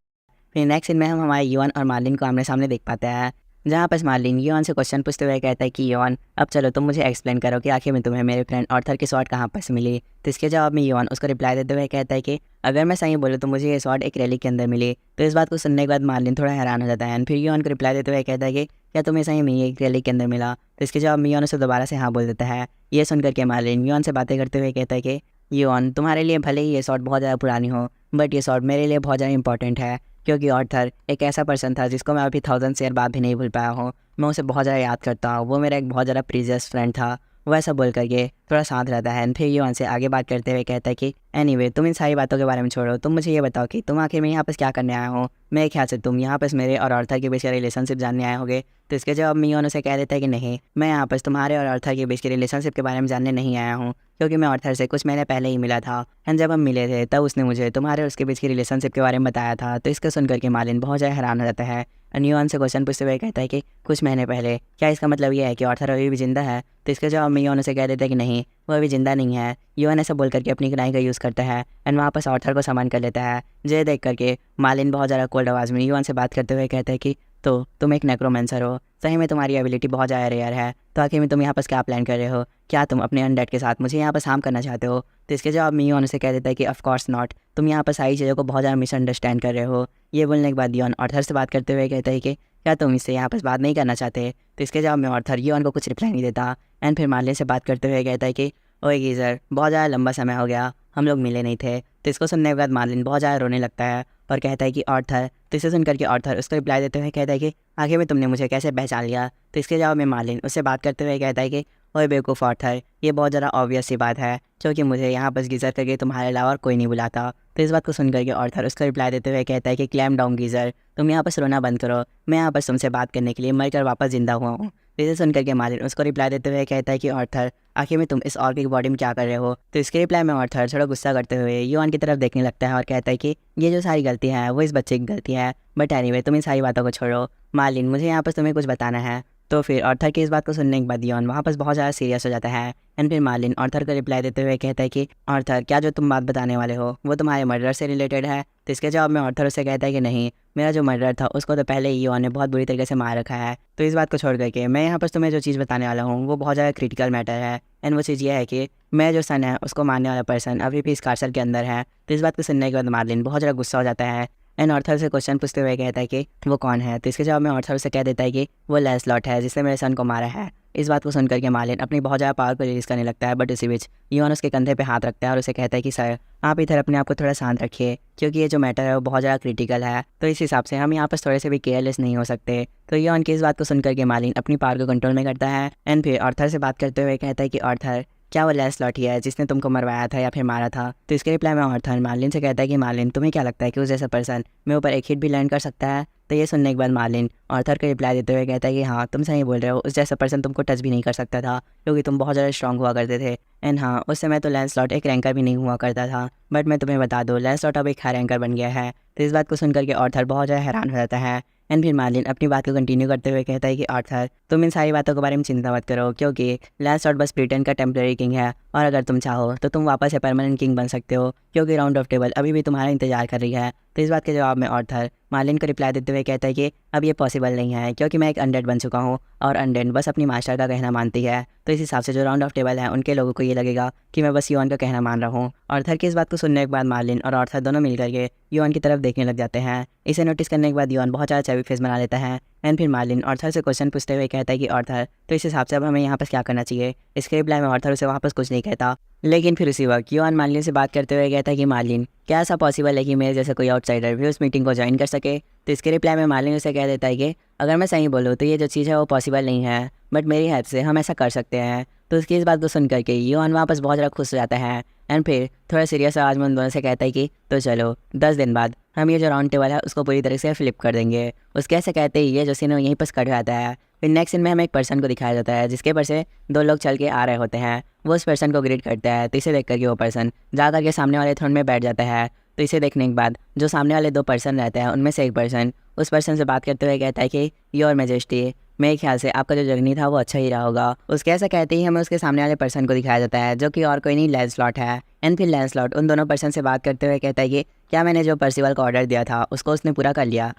फिर नेक्स्ट सीन में हम हमारे यौन और मार्लिन को आमने सामने देख पाते हैं, जहाँ पर मार्लिन यौन से क्वेश्चन पूछते हुए कहता है कि यौन अब चलो तुम मुझे एक्सप्लेन करो कि आखिर में तुम्हें मेरे फ्रेंड ऑर्थर की स्वॉर्ड कहाँ पर से मिली। तो इसके जवाब में यौन उसको रिप्लाई देते हुए कहता है कि अगर मैं सही बोलूँ तो मुझे ये स्वॉर्ड एक रैली के अंदर मिली। तो इस बात को सुनने के बाद मार्लिन थोड़ा हैरान हो जाता है एंड फिर यौन को रिप्लाई देते हुए कहता है कि क्या तुम्हें सही में ये एक रैली के अंदर मिला। तो इसके जवाब में यौन उसे दोबारा से हाँ बोल देता है। ये सुनकर के मार्लिन यौन से बातें करते हुए कहता है कि यौन तुम्हारे लिए भले ही ये शॉट बहुत ज़्यादा पुरानी हो, बट ये शॉट मेरे लिए बहुत ज़्यादा इंपॉर्टेंट है, क्योंकि ऑर्थर एक ऐसा पर्सन था जिसको मैं अभी 1000 ईयर बाद भी नहीं भूल पाया हूँ। मैं उसे बहुत ज़्यादा याद करता हूँ, वो मेरा एक बहुत ज़्यादा प्रीजियस फ्रेंड था। वैसा बोल करके थोड़ा शांत रहता है एंड फिर यौन से आगे बात करते हुए कहता है कि एनीवे तुम इन सारी बातों के बारे में छोड़ो, तुम मुझे ये बताओ कि तुम आखिर में यहाँ पर क्या करने आए हो। मेरे ख्याल से तुम यहाँ पर मेरे और ऑर्थर के बीच का रिलेशनशिप जानने आए होगे। तो इसके जवाब में यौन उसे कह देता है कि नहीं, मैं यहाँ पर तुम्हारे और ऑर्थर के बीच के रिलेशनशिप के बारे में जानने नहीं आया हूँ, क्योंकि मैं ऑर्थर से कुछ महीने पहले ही मिला था एंड जब हम मिले थे तब उसने मुझे तुम्हारे और उसके बीच की रिलेशनशिप के बारे में बताया था। तो इसको सुनकर के मार्लिन बहुत ज़्यादा हैरान हो जाता है एंड यौन से क्वेश्चन पूछते हुए कहता है कि कुछ महीने पहले, क्या इसका मतलब ये है कि ऑर्थर अभी भी जिंदा है। तो इसके जवाब में यौन उसे कह देता है कि नहीं, वो अभी जिंदा नहीं है। यौन ऐसा बोल करके अपनी कनाई का यूज़ करता है एंड वापस ऑर्थर को सामान कर लेता है। ये देख करके मार्लिन बहुत ज़्यादा कोल्ड आवाज़ में यौन से बात करते हुए कहता है कि तो तुम एक नेक्रोमेंसर हो, सही में तुम्हारी एबिलिटी बहुत ज़्यादा रेयर है, तो आखिर में तुम यहाँ पर क्या प्लान कर रहे हो। क्या तुम अपने अनडेड के साथ मुझे यहाँ पर हार्म करना चाहते हो। तो इसके जवाब में यौन उसे कह देता है कि ऑफ कोर्स नॉट, तुम यहाँ पर सारी चीज़ों को बहुत ज़्यादा मिसअंडरस्टैंड कर रहे हो। ये बोलने के बाद यौन ऑर्थर से बात करते हुए कहता है कि क्या तुम इससे यहाँ पर बात नहीं करना चाहते। तो इसके जवाब में ऑर्थर यौन को कुछ रिप्लाई नहीं देता एंड फिर मार्लिन से बात करते हुए कहता है कि ओए गीज़र, बहुत ज़्यादा लंबा समय हो गया, हम लोग मिले नहीं थे। तो इसको सुनने के बाद मार्लिन बहुत ज़्यादा रोने लगता है और कहता है कि ऑर्थर। तो इसे सुनकर के ऑर्थर उसको रिप्लाई देते हुए कहता है कि आखिर में तुमने मुझे कैसे पहचान लिया। तो इसके जवाब में मार्लिन उससे बात करते हुए कहता है कि ओए बेवकूफ़ ऑर्थर, ये बहुत ज़्यादा ऑब्वियस सी बात है, क्योंकि मुझे यहाँ बस गीज़र करके तुम्हारे अलावा और कोई नहीं बुलाता। तो इस बात को सुनकर के ऑर्थर उसको रिप्लाई देते हुए कहता है कि क्लैम डाउन गीज़र, तुम यहाँ पर रोना बंद करो, मैं यहाँ पर तुमसे बात करने के लिए मरकर वापस जिंदा हुआ हूँ। तो इसे सुनकर के मार्लिन उसको रिप्लाई देते हुए कहता है कि ऑर्थर आखिर में तुम इस ऑर्क की बॉडी में क्या कर रहे हो। तो इसके रिप्लाई में ऑर्थर थोड़ा गुस्सा करते हुए यौन की तरफ देखने लगता है और कहता है कि ये जो सारी गलतियाँ हैं वो इस बच्चे की गलती है, बट एनीवे तुम इन सारी बातों को छोड़ो। मार्लिन, मुझे यहाँ पर तुम्हें कुछ बताना है। तो फिर ऑर्थर की इस बात को सुनने के बाद यौन वहाँ पर बहुत ज़्यादा सीरियस हो जाता है एंड फिर मार्लिन ऑर्थर को रिप्लाई देते हुए कहता है कि ऑर्थर, क्या जो तुम बात बताने वाले हो वो तुम्हारे मर्डर से रिलेटेड है। तो इसके जवाब में ऑर्थर उससे कहता है कि नहीं, मेरा जो मर्डर था उसको तो पहले ही यौन ने बहुत बुरी तरीके से मार रखा है। तो इस बात को छोड़ करके मैं यहाँ पर तुम्हें जो चीज़ बताने वाला हूँ वो बहुत ज़्यादा क्रिटिकल मैटर है एंड वो चीज़ ये है कि मैं जो सन है उसको मारने वाला पर्सन अभी भी इस कार्सल के अंदर है। तो इस बात को सुनने के बाद मार्लिन बहुत ज़्यादा गुस्सा हो जाता है एंड ऑर्थर से क्वेश्चन पूछते हुए कहता है कि वो कौन है। तो इसके जवाब में ऑर्थर उसे कह देता है कि वो लैंसलॉट है जिसने मेरे सन को मारा है। इस बात को सुनकर के मार्लिन अपनी बहुत ज़्यादा पावर को रिलीज़ करने लगता है, बट उसी बीच योन उसके कंधे पे हाथ रखता है और उसे कहता है कि सर आप इधर अपने आप को थोड़ा शांत रखिए, क्योंकि ये जो मैटर है वो बहुत ज़्यादा क्रिटिकल है, तो इस हिसाब से हम यहाँ पर थोड़े से भी केयरलेस नहीं हो सकते। तो योन की इस बात को सुनकर के मार्लिन अपनी पावर को कंट्रोल में करता है एंड फिर आर्थर से बात करते हुए कहता है कि आर्थर क्या वो लैंसलॉट ही है जिसने तुमको मरवाया था या फिर मारा था। तो इसके रिप्लाई में आर्थर मार्लिन से कहता है कि मार्लिन तुम्हें क्या लगता है कि उस जैसा पर्सन मेरे ऊपर एक हिट भी लैंड कर सकता है। तो ये सुनने के बाद मार्लिन आर्थर को रिप्लाई देते हुए कहता है कि हाँ तुम सही बोल रहे हो, उस जैसा पर्सन तुमको टच भी नहीं कर सकता था क्योंकि तुम बहुत ज़्यादा स्ट्रांग हुआ करते थे। एंड हाँ उस समय तो लैंसलॉट एक रैंकर भी नहीं हुआ करता था, बट मैं तुम्हें बता दूँ लैंसलॉट अब एक हाई रैंकर बन गया है। तो इस बात को सुनकर के आर्थर बहुत ज़्यादा हैरान हो जाता है एंड फिर मार्लिन अपनी बात को कंटिन्यू करते हुए कहता है कि आर्थर तुम इन सारी बातों के बारे में चिंता मत करो, क्योंकि लैंसलॉट बस ब्रिटेन का टेम्पररी किंग है और अगर तुम चाहो तो तुम वापस से परमानेंट किंग बन सकते हो, क्योंकि राउंड ऑफ टेबल अभी भी तुम्हारा इंतजार कर रही है। तो इस बात के जवाब में आर्थर मार्लिन को रिप्लाई देते हुए कहता है कि अब ये पॉसिबल नहीं है, क्योंकि मैं एक अनडेड बन चुका हूँ और अनडेड बस अपनी मास्टर का कहना मानती है। तो इस हिसाब से जो राउंड ऑफ टेबल है उनके लोगों को ये लगेगा कि मैं बस योन का कहना मान रहा हूँ। आर्थर की इस बात को सुनने के बाद मार्लिन और आर्थर दोनों मिलकर के योन की तरफ देखने लग जाते हैं। इसे नोटिस करने के बाद योन बहुत ज़्यादा चैवी फेस बना लेता है एंड फिर मार्लिन आर्थर से क्वेश्चन पूछते हुए कहता है कि आर्थर तो इस हिसाब से अब हमें यहाँ पर क्या करना चाहिए। इसके रिप्लाई में आर्थर उसे वापस कुछ नहीं कहता, लेकिन फिर उसी वक्त योन मार्लिन से बात करते हुए कहता है कि मार्लिन क्या ऐसा पॉसिबल है कि मेरे जैसे कोई आउटसाइडर भी उस मीटिंग को ज्वाइन कर सके। तो इसके रिप्लाई में मार्लिन उसे कह देता है कि अगर मैं सही बोलूँ तो ये जो चीज़ है वो पॉसिबल नहीं है, बट मेरी हेल्प से हम ऐसा कर सकते हैं। तो उसकी इस बात को सुन करके योन वापस बहुत ज़्यादा खुश हो जाता है एंड फिर थोड़ा सीरियस आवाज़ में उन दोनों से कहता है कि तो चलो 10 दिन बाद हम ये जो राउंड टेबल है उसको पूरी तरह से फ्लिप कर देंगे। उसके ऐसे कहते ही ये जो सीन है यहीं पर कट जाता है। फिर नेक्स्ट सीन में हमें एक पर्सन को दिखाया जाता है जिसके पर से 2 लोग चल के आ रहे होते हैं। वो उस पर्सन को ग्रीट करता है, तो इसे देख करके वो पर्सन जा करके सामने वाले थ्रोन में बैठ जाता है। तो इसे देखने के बाद जो सामने वाले 2 पर्सन रहते हैं उनमें से एक पर्सन उस पर्सन से बात करते हुए कहता है कि योर मैजेस्टी मेरे ख्याल से आपका जो जर्नी था वो अच्छा ही रहा होगा। उसके ऐसा कहते ही हमें उसके सामने वाले पर्सन को दिखाया जाता है जो कि और कोई नहीं लैंसलॉट है। एंड फिर लैंसलॉट उन दोनों पर्सन से बात करते हुए कहता है कि क्या मैंने जो पर्सिवल का ऑर्डर दिया था उसको उसने पूरा कर लिया।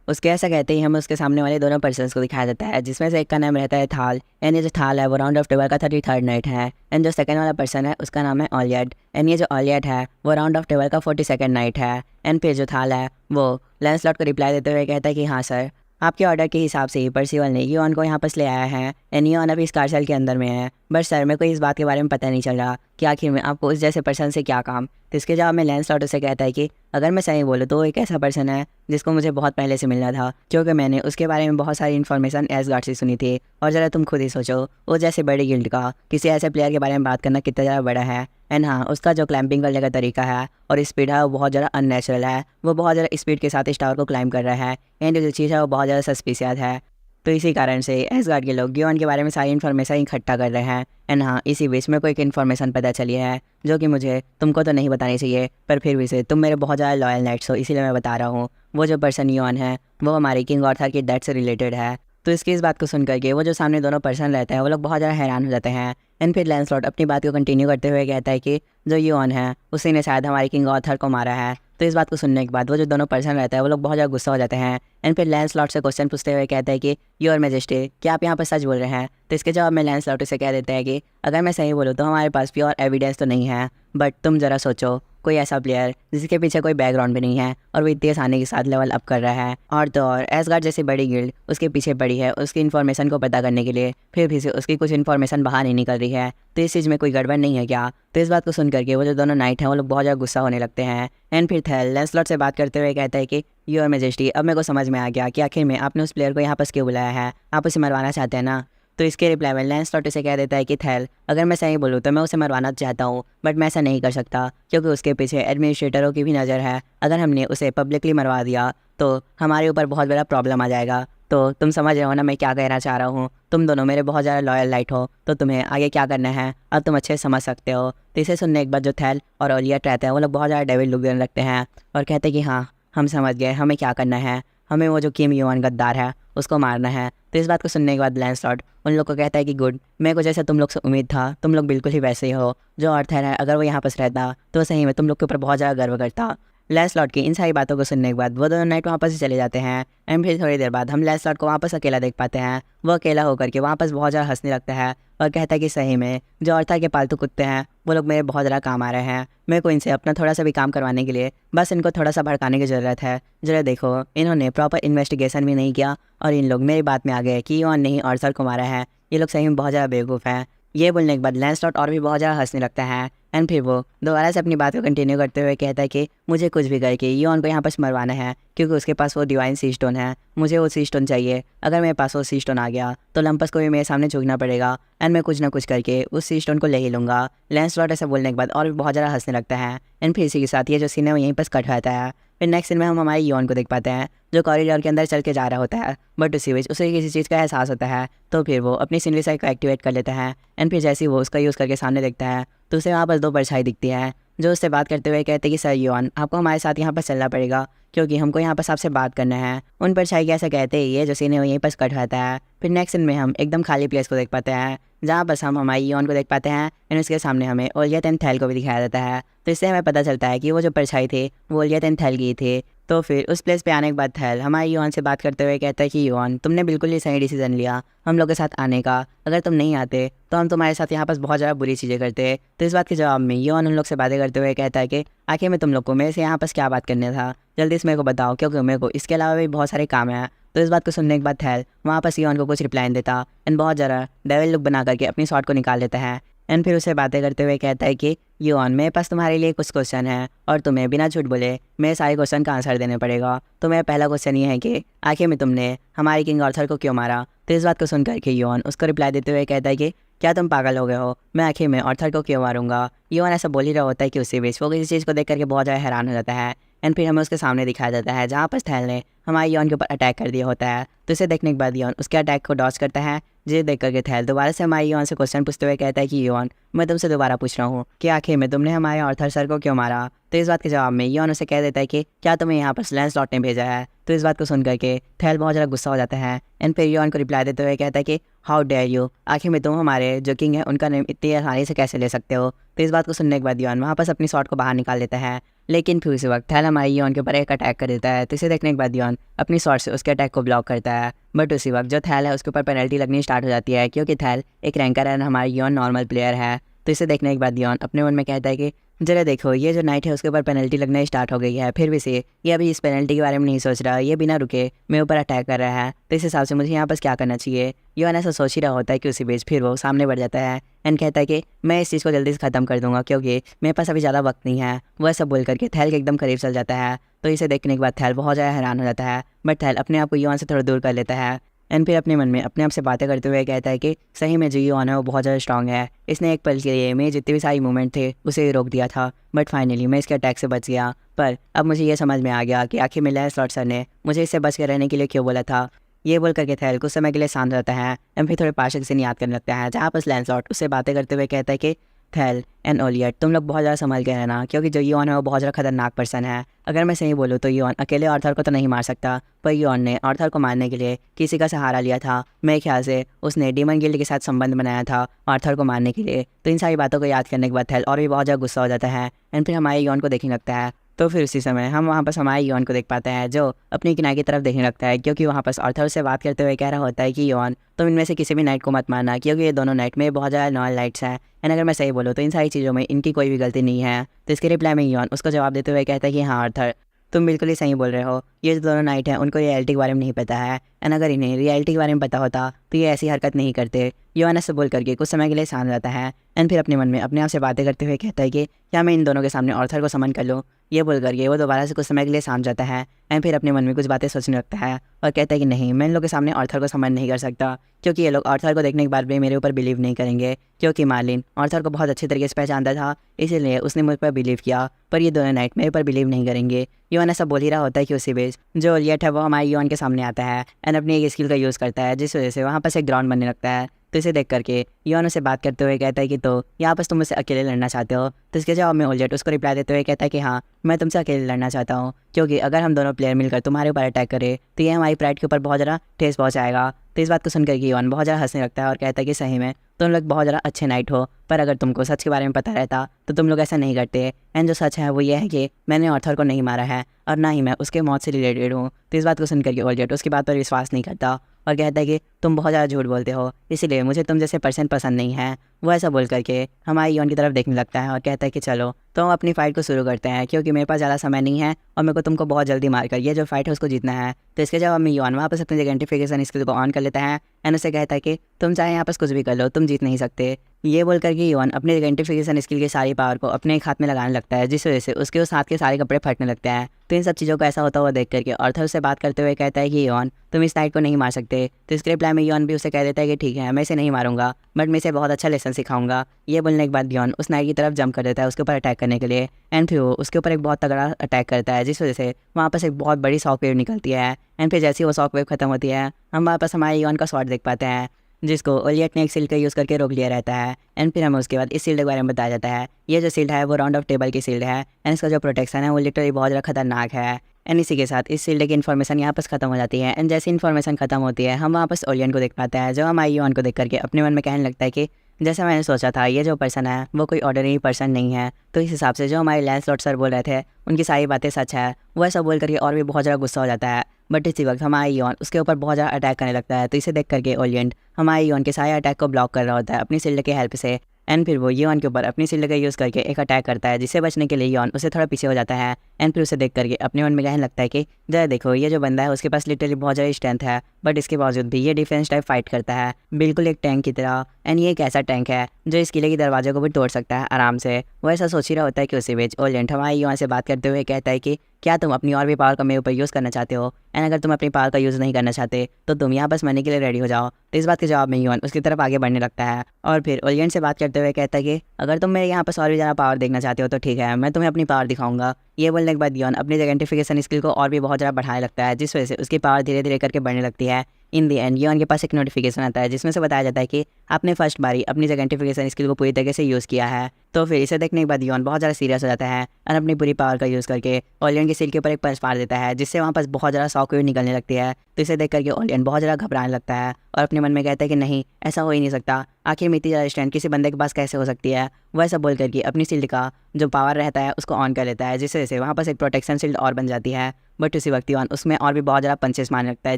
उसके ऐसा कहते ही हमें उसके सामने वाले दोनों पर्सन्स को दिखाया जाता है जिसमें से एक का नाम रहता है थाल एंड ये जो थाल है वो राउंड ऑफ टेबल का 33rd नाइट है एंड जो सेकंड वाला पर्सन है उसका नाम है ऑलियट एंड ये जो ऑलियट है वो राउंड ऑफ टेबल का 42nd नाइट है। एंड फिर जो थाल है वो लैंसलॉट को रिप्लाई देते हुए कहता है कि हाँ सर आपके ऑर्डर के हिसाब से ही पर्सिवल ने योन को यहाँ पर ले आया है एंड योन अभी इस कार्सल के अंदर में है, बट सर मेरे को इस बात के बारे में पता नहीं चल रहा कि आखिर में आपको उस जैसे पर्सन से क्या काम। तो इसके जवाब में लैंसलॉट उसे कहता है कि अगर मैं सही बोलूँ तो वो एक ऐसा पर्सन है जिसको मुझे बहुत पहले से मिलना था, क्योंकि मैंने उसके बारे में बहुत सारी इन्फॉर्मेशन एसगार्ड से सुनी थी। और ज़रा तुम खुद ही सोचो वो जैसे बड़ी गिल्ड का किसी ऐसे प्लेयर के बारे में बात करना कितना ज़्यादा बड़ा है। एंड हाँ उसका जो क्लाइंबिंग करने का तरीका है और स्पीड है वो बहुत ज़्यादा अननेचुरल है, वो बहुत ज़्यादा स्पीड के साथ इस टावर को क्लाइंब कर रहा है एंड जो चीज़ है वो बहुत ज़्यादा सस्पिशियस है। तो इसी कारण से एसगार्ड के लोग योन के बारे में सारी इन्फॉर्मेशन इकट्ठा कर रहे हैं। एंड हाँ इसी बीच में कोई एक इन्फॉर्मेशन पता चली है जो कि मुझे तुमको तो नहीं बतानी चाहिए, पर फिर भी से तुम मेरे बहुत ज़्यादा लॉयल नाइट्स हो इसीलिए मैं बता रहा हूँ। वो जो पर्सन योन है वो हमारी किंग आर्थर की डेथ से रिलेटेड है। तो इसकी इस बात को सुन करके वो जो सामने दोनों पर्सन रहते हैं वो लोग बहुत ज़्यादा हैरान हो जाते हैं। एंड फिर लैंसलॉट अपनी बात को कंटिन्यू करते हुए कहता है कि जो योन है उसी ने शायद हमारी किंग आर्थर को मारा है। तो इस बात को सुनने के बाद वो जो दोनों पर्सन रहते हैं वो लोग बहुत ज़्यादा गुस्सा हो जाते हैं एंड फिर लैंसलॉट से क्वेश्चन पूछते हुए कहता है कि योर मैजेस्टी क्या आप यहाँ पर सच बोल रहे हैं। तो इसके जवाब में लैंसलॉट से कह देता है कि अगर मैं सही बोलूँ तो हमारे पास प्योर एविडेंस तो नहीं है, बट तुम ज़रा सोचो कोई ऐसा प्लेयर जिसके पीछे कोई बैकग्राउंड भी नहीं है और वो इतनी आसानी के साथ लेवल अप कर रहा है, और तो और एसगार्ड जैसी बड़ी गिल्ड उसके पीछे पड़ी है उसकी इन्फॉर्मेशन को पता करने के लिए, फिर भी से उसकी कुछ इन्फॉर्मेशन बाहर नहीं निकल रही है। तो इस चीज़ में कोई गड़बड़ नहीं है क्या। तो इस बात को सुन करके वो जो दोनों नाइट हैं वो लोग बहुत ज़्यादा गुस्सा होने लगते हैं। एंड फिर थैल लैंसलॉट से बात करते हुए कहता है कि योर मैजेस्टी अब मेरे को समझ में आ गया कि आखिर में आपने उस प्लेयर को यहाँ पर क्यों बुलाया है, आप उसे मरवाना चाहते हैं ना। तो इसके रिप्लाई में लैंसलॉट से कह देता है कि थैल अगर मैं सही बोलूँ तो मैं उसे मरवाना चाहता हूँ, बट मैं ऐसा नहीं कर सकता क्योंकि उसके पीछे एडमिनिस्ट्रेटरों की भी नज़र है। अगर हमने उसे पब्लिकली मरवा दिया तो हमारे ऊपर बहुत बड़ा प्रॉब्लम आ जाएगा। तो तुम समझ रहे हो ना मैं क्या कहना चाह रहा हूँ। तुम दोनों मेरे बहुत ज़्यादा लॉयल लाइट हो, तो तुम्हें आगे क्या करना है अब तुम अच्छे से समझ सकते हो। तो इसे सुनने के बाद जो थैल और ओलियट रहते हैं वो लोग बहुत ज़्यादा डेविल लुक देने लगते हैं और कहते हैं कि हाँ हम समझ गए हमें क्या करना है, हमें वो जो किम योन गद्दार है उसको मारना है। तो इस बात को सुनने के बाद लैंसलॉट उन लोग को कहता है कि गुड, मेरे को जैसे तुम लोग से उम्मीद था तुम लोग बिल्कुल ही वैसे ही हो। जो आर्थर है अगर वो यहाँ पर रहता तो सही में तुम लोग के ऊपर बहुत ज़्यादा गर्व करता। लैंसलॉट की इन सारी बातों को सुनने के बाद वो दोनों नाइट वापस ही चले जाते हैं। एंड फिर थोड़ी देर बाद हम लैंसलॉट को वापस अकेला देख पाते हैं। वो अकेला होकर के वापस बहुत ज़्यादा हंसने लगता है और कहता है कि सही में जो अर्थर के पालतू कुत्ते हैं वो लोग मेरे बहुत ज़्यादा काम आ रहे हैं। मेरे को इनसे अपना थोड़ा सा भी काम करवाने के लिए बस इनको थोड़ा सा भड़काने की ज़रूरत है। जरा देखो, इन्होंने प्रॉपर इन्वेस्टिगेशन भी नहीं किया और इन लोग मेरी बात में आ गए कि योन नहीं अर्थर को मारा है। ये लोग सही में बहुत ज़्यादा बेवकूफ़ हैं। ये बोलने के बाद लैंसलॉट और भी बहुत ज़्यादा हंसने लगता है। एंड फिर वो दोबारा से अपनी बात को कंटिन्यू करते हुए कहता है कि मुझे कुछ भी करके योन को यहाँ पर मरवाना है, क्योंकि उसके पास वो डिवाइन सी स्टोन है। मुझे वो सी स्टोन चाहिए। अगर मेरे पास वो सी स्टोन आ गया तो लंपस को भी मेरे सामने झुकना पड़ेगा एंड मैं कुछ ना कुछ करके उस सी स्टोन को ले ही लूँगा। लैंसलॉट ऐसा बोलने के बाद और भी बहुत ज़्यादा हंसने लगता है। एंड फिर इसी के साथ ये जो सीन है वो यहीं पर कट होता है। फिर नेक्स्ट सीन में हम हमारे योन को देख पाते हैं जो कॉरिडोर के अंदर चल के जा रहा होता है, बट उसी बीच उसे किसी चीज़ का एहसास होता है। तो फिर वो अपनी सिनरी साइड को एक्टिवेट कर लेता है। एंड फिर जैसे ही वो उसका यूज़ करके सामने देखता है तो उसे वहाँ पर दो परछाई दिखती है जो उससे बात करते हुए कहते हैं कि सर योन, आपको हमारे साथ यहाँ पर चलना पड़ेगा क्योंकि हमको यहाँ पर आपसे बात करना है। उन परछाई के ऐसा कहते ही ये जो सीन है वो यहीं पर कट होता है। फिर नेक्स्ट सीन में हम एकदम खाली प्लेस को देख पाते हैं जहाँ बस हम हमारी योन को देख पाते हैं एंड उसके सामने हमें ओलियत एंड थैल को भी दिखाया जाता है। तो इससे हमें पता चलता है कि वो जो परछाई थे वो ओलियत एंड थैल की थी। तो फिर उस प्लेस पे आने के बाद थैल हमारी योन से बात करते हुए कहता है कि योन, तुमने बिल्कुल ही सही डिसीजन लिया हम लोग के साथ आने का। अगर तुम नहीं आते तो हम तुम्हारे साथ यहाँ पर बहुत ज़्यादा बुरी चीज़ें करते। तो इस बात के जवाब में योन उन लोग से बातें करते हुए कहता है कि आखिर में तुम लोग को मेरे से यहाँ पर क्या बात करने था, जल्दी से मेरे को बताओ क्योंकि मेरे को इसके अलावा भी बहुत सारे काम हैं। तो इस बात को सुनने के बाद थैल वहाँ पर योन को कुछ रिप्लाई देता एंड बहुत ज़्यादा डेविल लुक बना करके अपनी शॉट को निकाल लेता है। एंड फिर उसे बातें करते हुए कहता है कि योन, मेरे पास तुम्हारे लिए कुछ क्वेश्चन है और तुम्हें बिना झूठ बोले मेरे सारे क्वेश्चन का आंसर देने पड़ेगा। तो मेरा पहला क्वेश्चन ये है कि आखिर में तुमने हमारे किंग आर्थर को क्यों मारा। तो इस बात को सुनकर के योन उसको रिप्लाई देते हुए कहता है कि क्या तुम पागल हो गए हो, मैं आखिर में आर्थर को क्यों मारूंगा। योन ऐसा बोल ही रहा होता है कि उसी बीच वो किसी चीज़ को देख करके बहुत ज़्यादा हैरान हो जाता है। एंड फिर हमें उसके सामने दिखाया जाता है जहाँ पर थैल ने हमारे योन के ऊपर अटैक कर दिया होता है। तो इसे देखने के बाद योन उसके अटैक को डॉज करता है, जिसे देख करके थैल दोबारा से हमारे योन से क्वेश्चन पूछते हुए कहता है कि योन, मैं तुमसे दोबारा पूछ रहा हूँ कि आखिर में तुमने हमारे आर्थर सर को क्यों मारा। तो इस बात के जवाब में योन उसे कह देता है कि क्या तुम्हें यहाँ पर लैंसलॉट ने भेजा है। तो इस बात को सुन करके थैल बहुत ज़्यादा गुस्सा हो जाता है एंड फिर योन को रिप्लाई देते हुए कहता है कि हाउ डेयर यू, आखिर में तुम हमारे जो किंग है उनका नेम इतनी आसानी से कैसे ले सकते हो। तो इस बात को सुनने के बाद योन वहाँ पर अपनी शॉट को बाहर निकाल लेता है, लेकिन फिर उसी वक्त थैल हमारे योन के ऊपर एक अटैक कर देता है। तो इसे देखने के बाद योन अपनी शॉट से उसके अटैक को ब्लॉक करता है, बट उसी वक्त जो थैल है उसके ऊपर पेनल्टी लगनी स्टार्ट हो जाती है क्योंकि थैल एक रैंकर है, हमारी योन नॉर्मल प्लेयर है। तो इसे देखने के बाद योन अपने मन में कहता है कि जरा देखो, ये जो नाइट है उसके ऊपर पेनल्टी लगना स्टार्ट हो गई है, फिर भी से ये अभी इस पेनल्टी के बारे में नहीं सोच रहा, ये बिना रुके मेरे ऊपर अटैक कर रहा है। तो इस हिसाब से मुझे यहाँ पर क्या करना चाहिए। योन ऐसा सोच ही रहा होता है कि उसी बीच फिर वो सामने बढ़ जाता है एंड कहता है कि मैं इस चीज़ को जल्दी से ख़त्म कर दूंगा क्योंकि मेरे पास अभी ज़्यादा वक्त नहीं है। वो ऐसा बोल करके थैल के एकदम करीब चल जाता है। तो इसे देखने के बाद थैल बहुत ज़्यादा हैरान हो जाता है, बट थैल अपने आप को योन से थोड़ा दूर कर लेता है एंड फिर अपने मन में अपने आप से बातें करते हुए कहता है कि सही में जो योन है वो बहुत ज़्यादा स्ट्रॉन्ग है। इसने एक पल के लिए मेरे जितने भी सारी मूवमेंट थे उसे रोक दिया था, बट फाइनली मैं इसके अटैक से बच गया। पर अब मुझे ये समझ में आ गया कि आखिर में लैंसलॉट सर ने मुझे इससे बच के रहने के लिए क्यों बोला था। ये बोल करके थैल कुछ समय के लिए शांत रहता है एंड फिर थोड़े पार्शल से याद करने लगता है जहाँ पर लैंसलॉट उससे बातें करते हुए कहता है कि थैल एंड ओलियट, तुम लोग बहुत ज़्यादा संभल के रहना क्योंकि जो योन है वो बहुत ज़्यादा खतरनाक पर्सन है। अगर मैं सही बोलूँ तो योन अकेले आर्थर को तो नहीं मार सकता, पर योन ने आर्थर को मारने के लिए किसी का सहारा लिया था। मेरे ख्याल से उसने डीमन गिल्ड के साथ संबंध बनाया था आर्थर को मारने के लिए। तो इन सारी बातों को याद करने के बाद थैल और भी बहुत ज़्यादा गुस्सा हो जाता है एंड फिर हमारे योन को देखने लगता है। तो फिर उसी समय हम वहाँ पर हमारे योन को देख पाते हैं जो अपनी किनारे की तरफ देखने लगता है क्योंकि वहाँ पर आर्थर से बात करते हुए कह रहा होता है कि योन, तुम इनमें से किसी भी नाइट को मत मारना क्योंकि ये दोनों नाइट में बहुत ज़्यादा नॉर्मल नाइट्स हैं एंड अगर मैं सही बोलूँ तो इन सारी चीज़ों में इनकी कोई भी गलती नहीं है। तो इसके रिप्लाई में योन उसको जवाब देते हुए कहता है कि हाँ आर्थर, तुम बिल्कुल ही सही बोल रहे हो, ये जो दोनों नाइट हैं उनको रियलिटी के बारे में नहीं पता है एंड अगर इन्हें रियलिटी के बारे में पता होता तो ये ऐसी हरकत नहीं करते। योन ऐसे बोल करके कुछ समय के लिए शांत रहता है एंड फिर अपने मन में अपने आप से बातें करते हुए कहता है कि क्या मैं इन दोनों के सामने आर्थर को समन कर लूँ। ये बोल करके वो दोबारा से कुछ समय के लिए शांत जाता है एंड फिर अपने मन में कुछ बातें सोचने लगता है और कहता है कि नहीं, मैं इन लोगों के सामने आर्थर को समन नहीं कर सकता क्योंकि ये लोग आर्थर को देखने के बाद भी मेरे ऊपर बिलीव नहीं करेंगे क्योंकि मार्लिन आर्थर को बहुत अच्छे तरीके से पहचानता था, इसीलिए उसने मुझ पर बिलीव किया, पर ये दोनों नाइट मेरे पर बिलीव नहीं करेंगे। योन ऐसा बोल ही रहा होता है कि उसी बीच जो ओलियट है वो हमारे योन के सामने आता है एंड अपनी एक स्किल का यूज़ करता है जिस वजह से वहाँ पर एक ग्राउंड बनने लगता है। तो इसे देख करके योन उसे बात करते हुए कहता है कि तो यहाँ पर तुम मुझसे अकेले लड़ना चाहते हो। तो इसके जवाब में ओलियट उसको रिप्लाई देते हुए कहता है कि हाँ, मैं तुमसे अकेले लड़ना चाहता हूँ क्योंकि अगर हम दोनों प्लेयर मिलकर तुम्हारे ऊपर अटैक करें तो ये हमारी प्राइड के ऊपर बहुत ज़्यादा ठेस पहुँचाएगा। तो इस बात को सुनकर के योन बहुत ज़्यादा हंसने लगता है और कहता है कि सही में तुम लोग बहुत ज़्यादा अच्छे नाइट हो, पर अगर तुमको सच के बारे में पता रहता तो तुम लोग ऐसा नहीं करते। एंड जो सच है वो ये है कि मैंने ऑर्थर को नहीं मारा है और ना ही मैं उसके मौत से रिलेटेड हूँ। तो इस बात को सुनकर के ओलियट उसकी बात पर विश्वास नहीं करता और कहता है कि तुम बहुत ज़्यादा झूठ बोलते हो, इसीलिए मुझे तुम जैसे पर्सन पसंद नहीं है। वो ऐसा बोल करके हमारी योन की तरफ देखने लगता है और कहता है कि चलो तो हम अपनी फ़ाइट को शुरू करते हैं, क्योंकि मेरे पास ज़्यादा समय नहीं है और मेरे को तुमको बहुत जल्दी मारकर ये जो फाइट है उसको जीतना है। तो इसके जवाब में योन वापस अपनी आइडेंटिफिकेशन स्किल को ऑन कर लेता है एंड उसे कहता है कि तुम चाहे यहाँ पर कुछ भी कर लो, तुम जीत नहीं सकते। ये बोल कर के योन अपने आइडेंटिफिकेशन स्किल की सारी पावर को अपने एक हाथ में लगाने लगता है, जिस वजह से उसके उस हाथ के सारे कपड़े फटने लगते हैं। तो इन सब चीज़ों को ऐसा होता हुआ देख करके आर्थर उससे बात करते हुए कहता है कि योन तुम इस नाइट को नहीं मार सकते। तो इसके रिप्लाई में योन भी उसे कह देता है कि ठीक है मैं इसे नहीं मारूंगा, बट मैं इसे बहुत अच्छा लेसन सिखाऊंगा। ये बोलने के बाद योन उस नाइट की तरफ जंप कर देता है उसके ऊपर अटैक करने के लिए एंड फिर वो उसके ऊपर एक बहुत तगड़ा अटैक करता है, जिस वजह से वहाँ पर एक बहुत बड़ी शॉक वेव निकलती है। एंड फिर जैसे ही वो शॉक वेव खत्म होती है हम वापस हमारे योन का शॉट देख पाते हैं, जिसको ओलियट ने एक सील्ड का यूज़ करके रोक लिया रहता है। एंड फिर हमें उसके बाद इस सील्ड के बारे में बताया जाता है। ये जो सील्ड है वो राउंड ऑफ टेबल की सील्ड है एंड इसका जो प्रोटेक्शन है वो लिटरली बहुत ज़्यादा खतरनाक है। एंड इसी के साथ इस सील्ड की इन्फॉर्मेशन यहाँ पर खत्म हो जाती है एंड जैसी इन्फॉर्मेशन खत्म होती है हम वापस ओलियन को देख पाते हैं, जो हमारे योन को देख करके अपने मन में कहने लगता है कि जैसा मैंने सोचा था ये जो पर्सन है वो कोई ऑर्डिनरी पर्सन नहीं है। तो इस हिसाब से जो हमारे लैंसलॉट सर बोल रहे थे उनकी सारी बातें सच है। वो ऐसा बोल करके और भी बहुत ज़्यादा गुस्सा हो जाता है, बट इसी वक्त हमारा योन उसके ऊपर बहुत ज़्यादा अटैक करने लगता है। तो इसे देख करके ओलियंट हमारे योन के सारे अटैक को ब्लॉक कर रहा होता है अपनी शील्ड के हेल्प से। एंड फिर वो योन के ऊपर अपनी शील्ड का यूज़ करके एक अटैक करता है, जिससे बचने के लिए योन उसे थोड़ा पीछे हो जाता है। एंड फिर उसे देख करके अपने मन में कहने लगता है कि जरा देखो ये जो बंदा है उसके पास लिटरली बहुत ज़्यादा स्ट्रेंथ है, बट इसके बावजूद भी ये डिफेंस टाइप फाइट करता है बिल्कुल एक टैंक की तरह। एंड ये एक ऐसा टैंक है जो इस किले के दरवाजे को भी तोड़ सकता है आराम से। वो ऐसा सोच ही रहा होता है कि उसी बीच ओलियंट हमारे योन से बात करते हुए कहता है कि क्या तुम अपनी और भी पावर का मेरे ऊपर यूज़ करना चाहते हो, एंड अगर तुम अपनी पावर का यूज़ नहीं करना चाहते तो तुम यहाँ बस मरने के लिए रेडी हो जाओ। तो इस बात के जवाब में योन उसकी तरफ आगे बढ़ने लगता है और फिर ओलियंट से बात करते हुए कहता है कि अगर तुम मेरे यहाँ पर और भी ज़्यादा पावर देखना चाहते हो तो ठीक है मैं तुम्हें अपनी पावर दिखाऊंगा। ये बोलने के बाद योन अपनी आइडेंटिफिकेशन स्किल को और भी बहुत ज़्यादा बढ़ाने लगता है, जिस वजह से उसकी पावर धीरे धीरे करके बढ़ने लगती है। इन दी एंड योन के पास एक नोटिफिकेशन आता है जिसमें से बताया जाता है कि आपने फर्स्ट बारी अपनी आइडेंटिफिकेशन स्किल को पूरी तरीके से यूज़ किया है। तो फिर इसे देखने के बाद योन बहुत ज़्यादा सीरियस हो जाता है और अपनी पूरी पावर का यूज़ करके ओलियन की सील के ऊपर एक पंच मार देता है, जिससे वहाँ पर बहुत ज़्यादा शॉक वेव निकलने लगती है। तो इसे देख करके ओलियन बहुत ज़्यादा घबराने लगता है और अपने मन में कहता है कि नहीं ऐसा हो ही नहीं सकता, आखिर में इतनी ज़्यादा स्ट्रेंथ किसी बंदे के पास कैसे हो सकती है। वो ऐसा बोल करके अपनी शील्ड का जो पावर रहता है उसको ऑन कर लेता है, जिस वजह से वहाँ पर एक प्रोटेक्शन शील्ड और बन जाती है। बट उसी वक्त योन उसमें और भी बहुत ज़्यादा पंचेस मारने लगता है,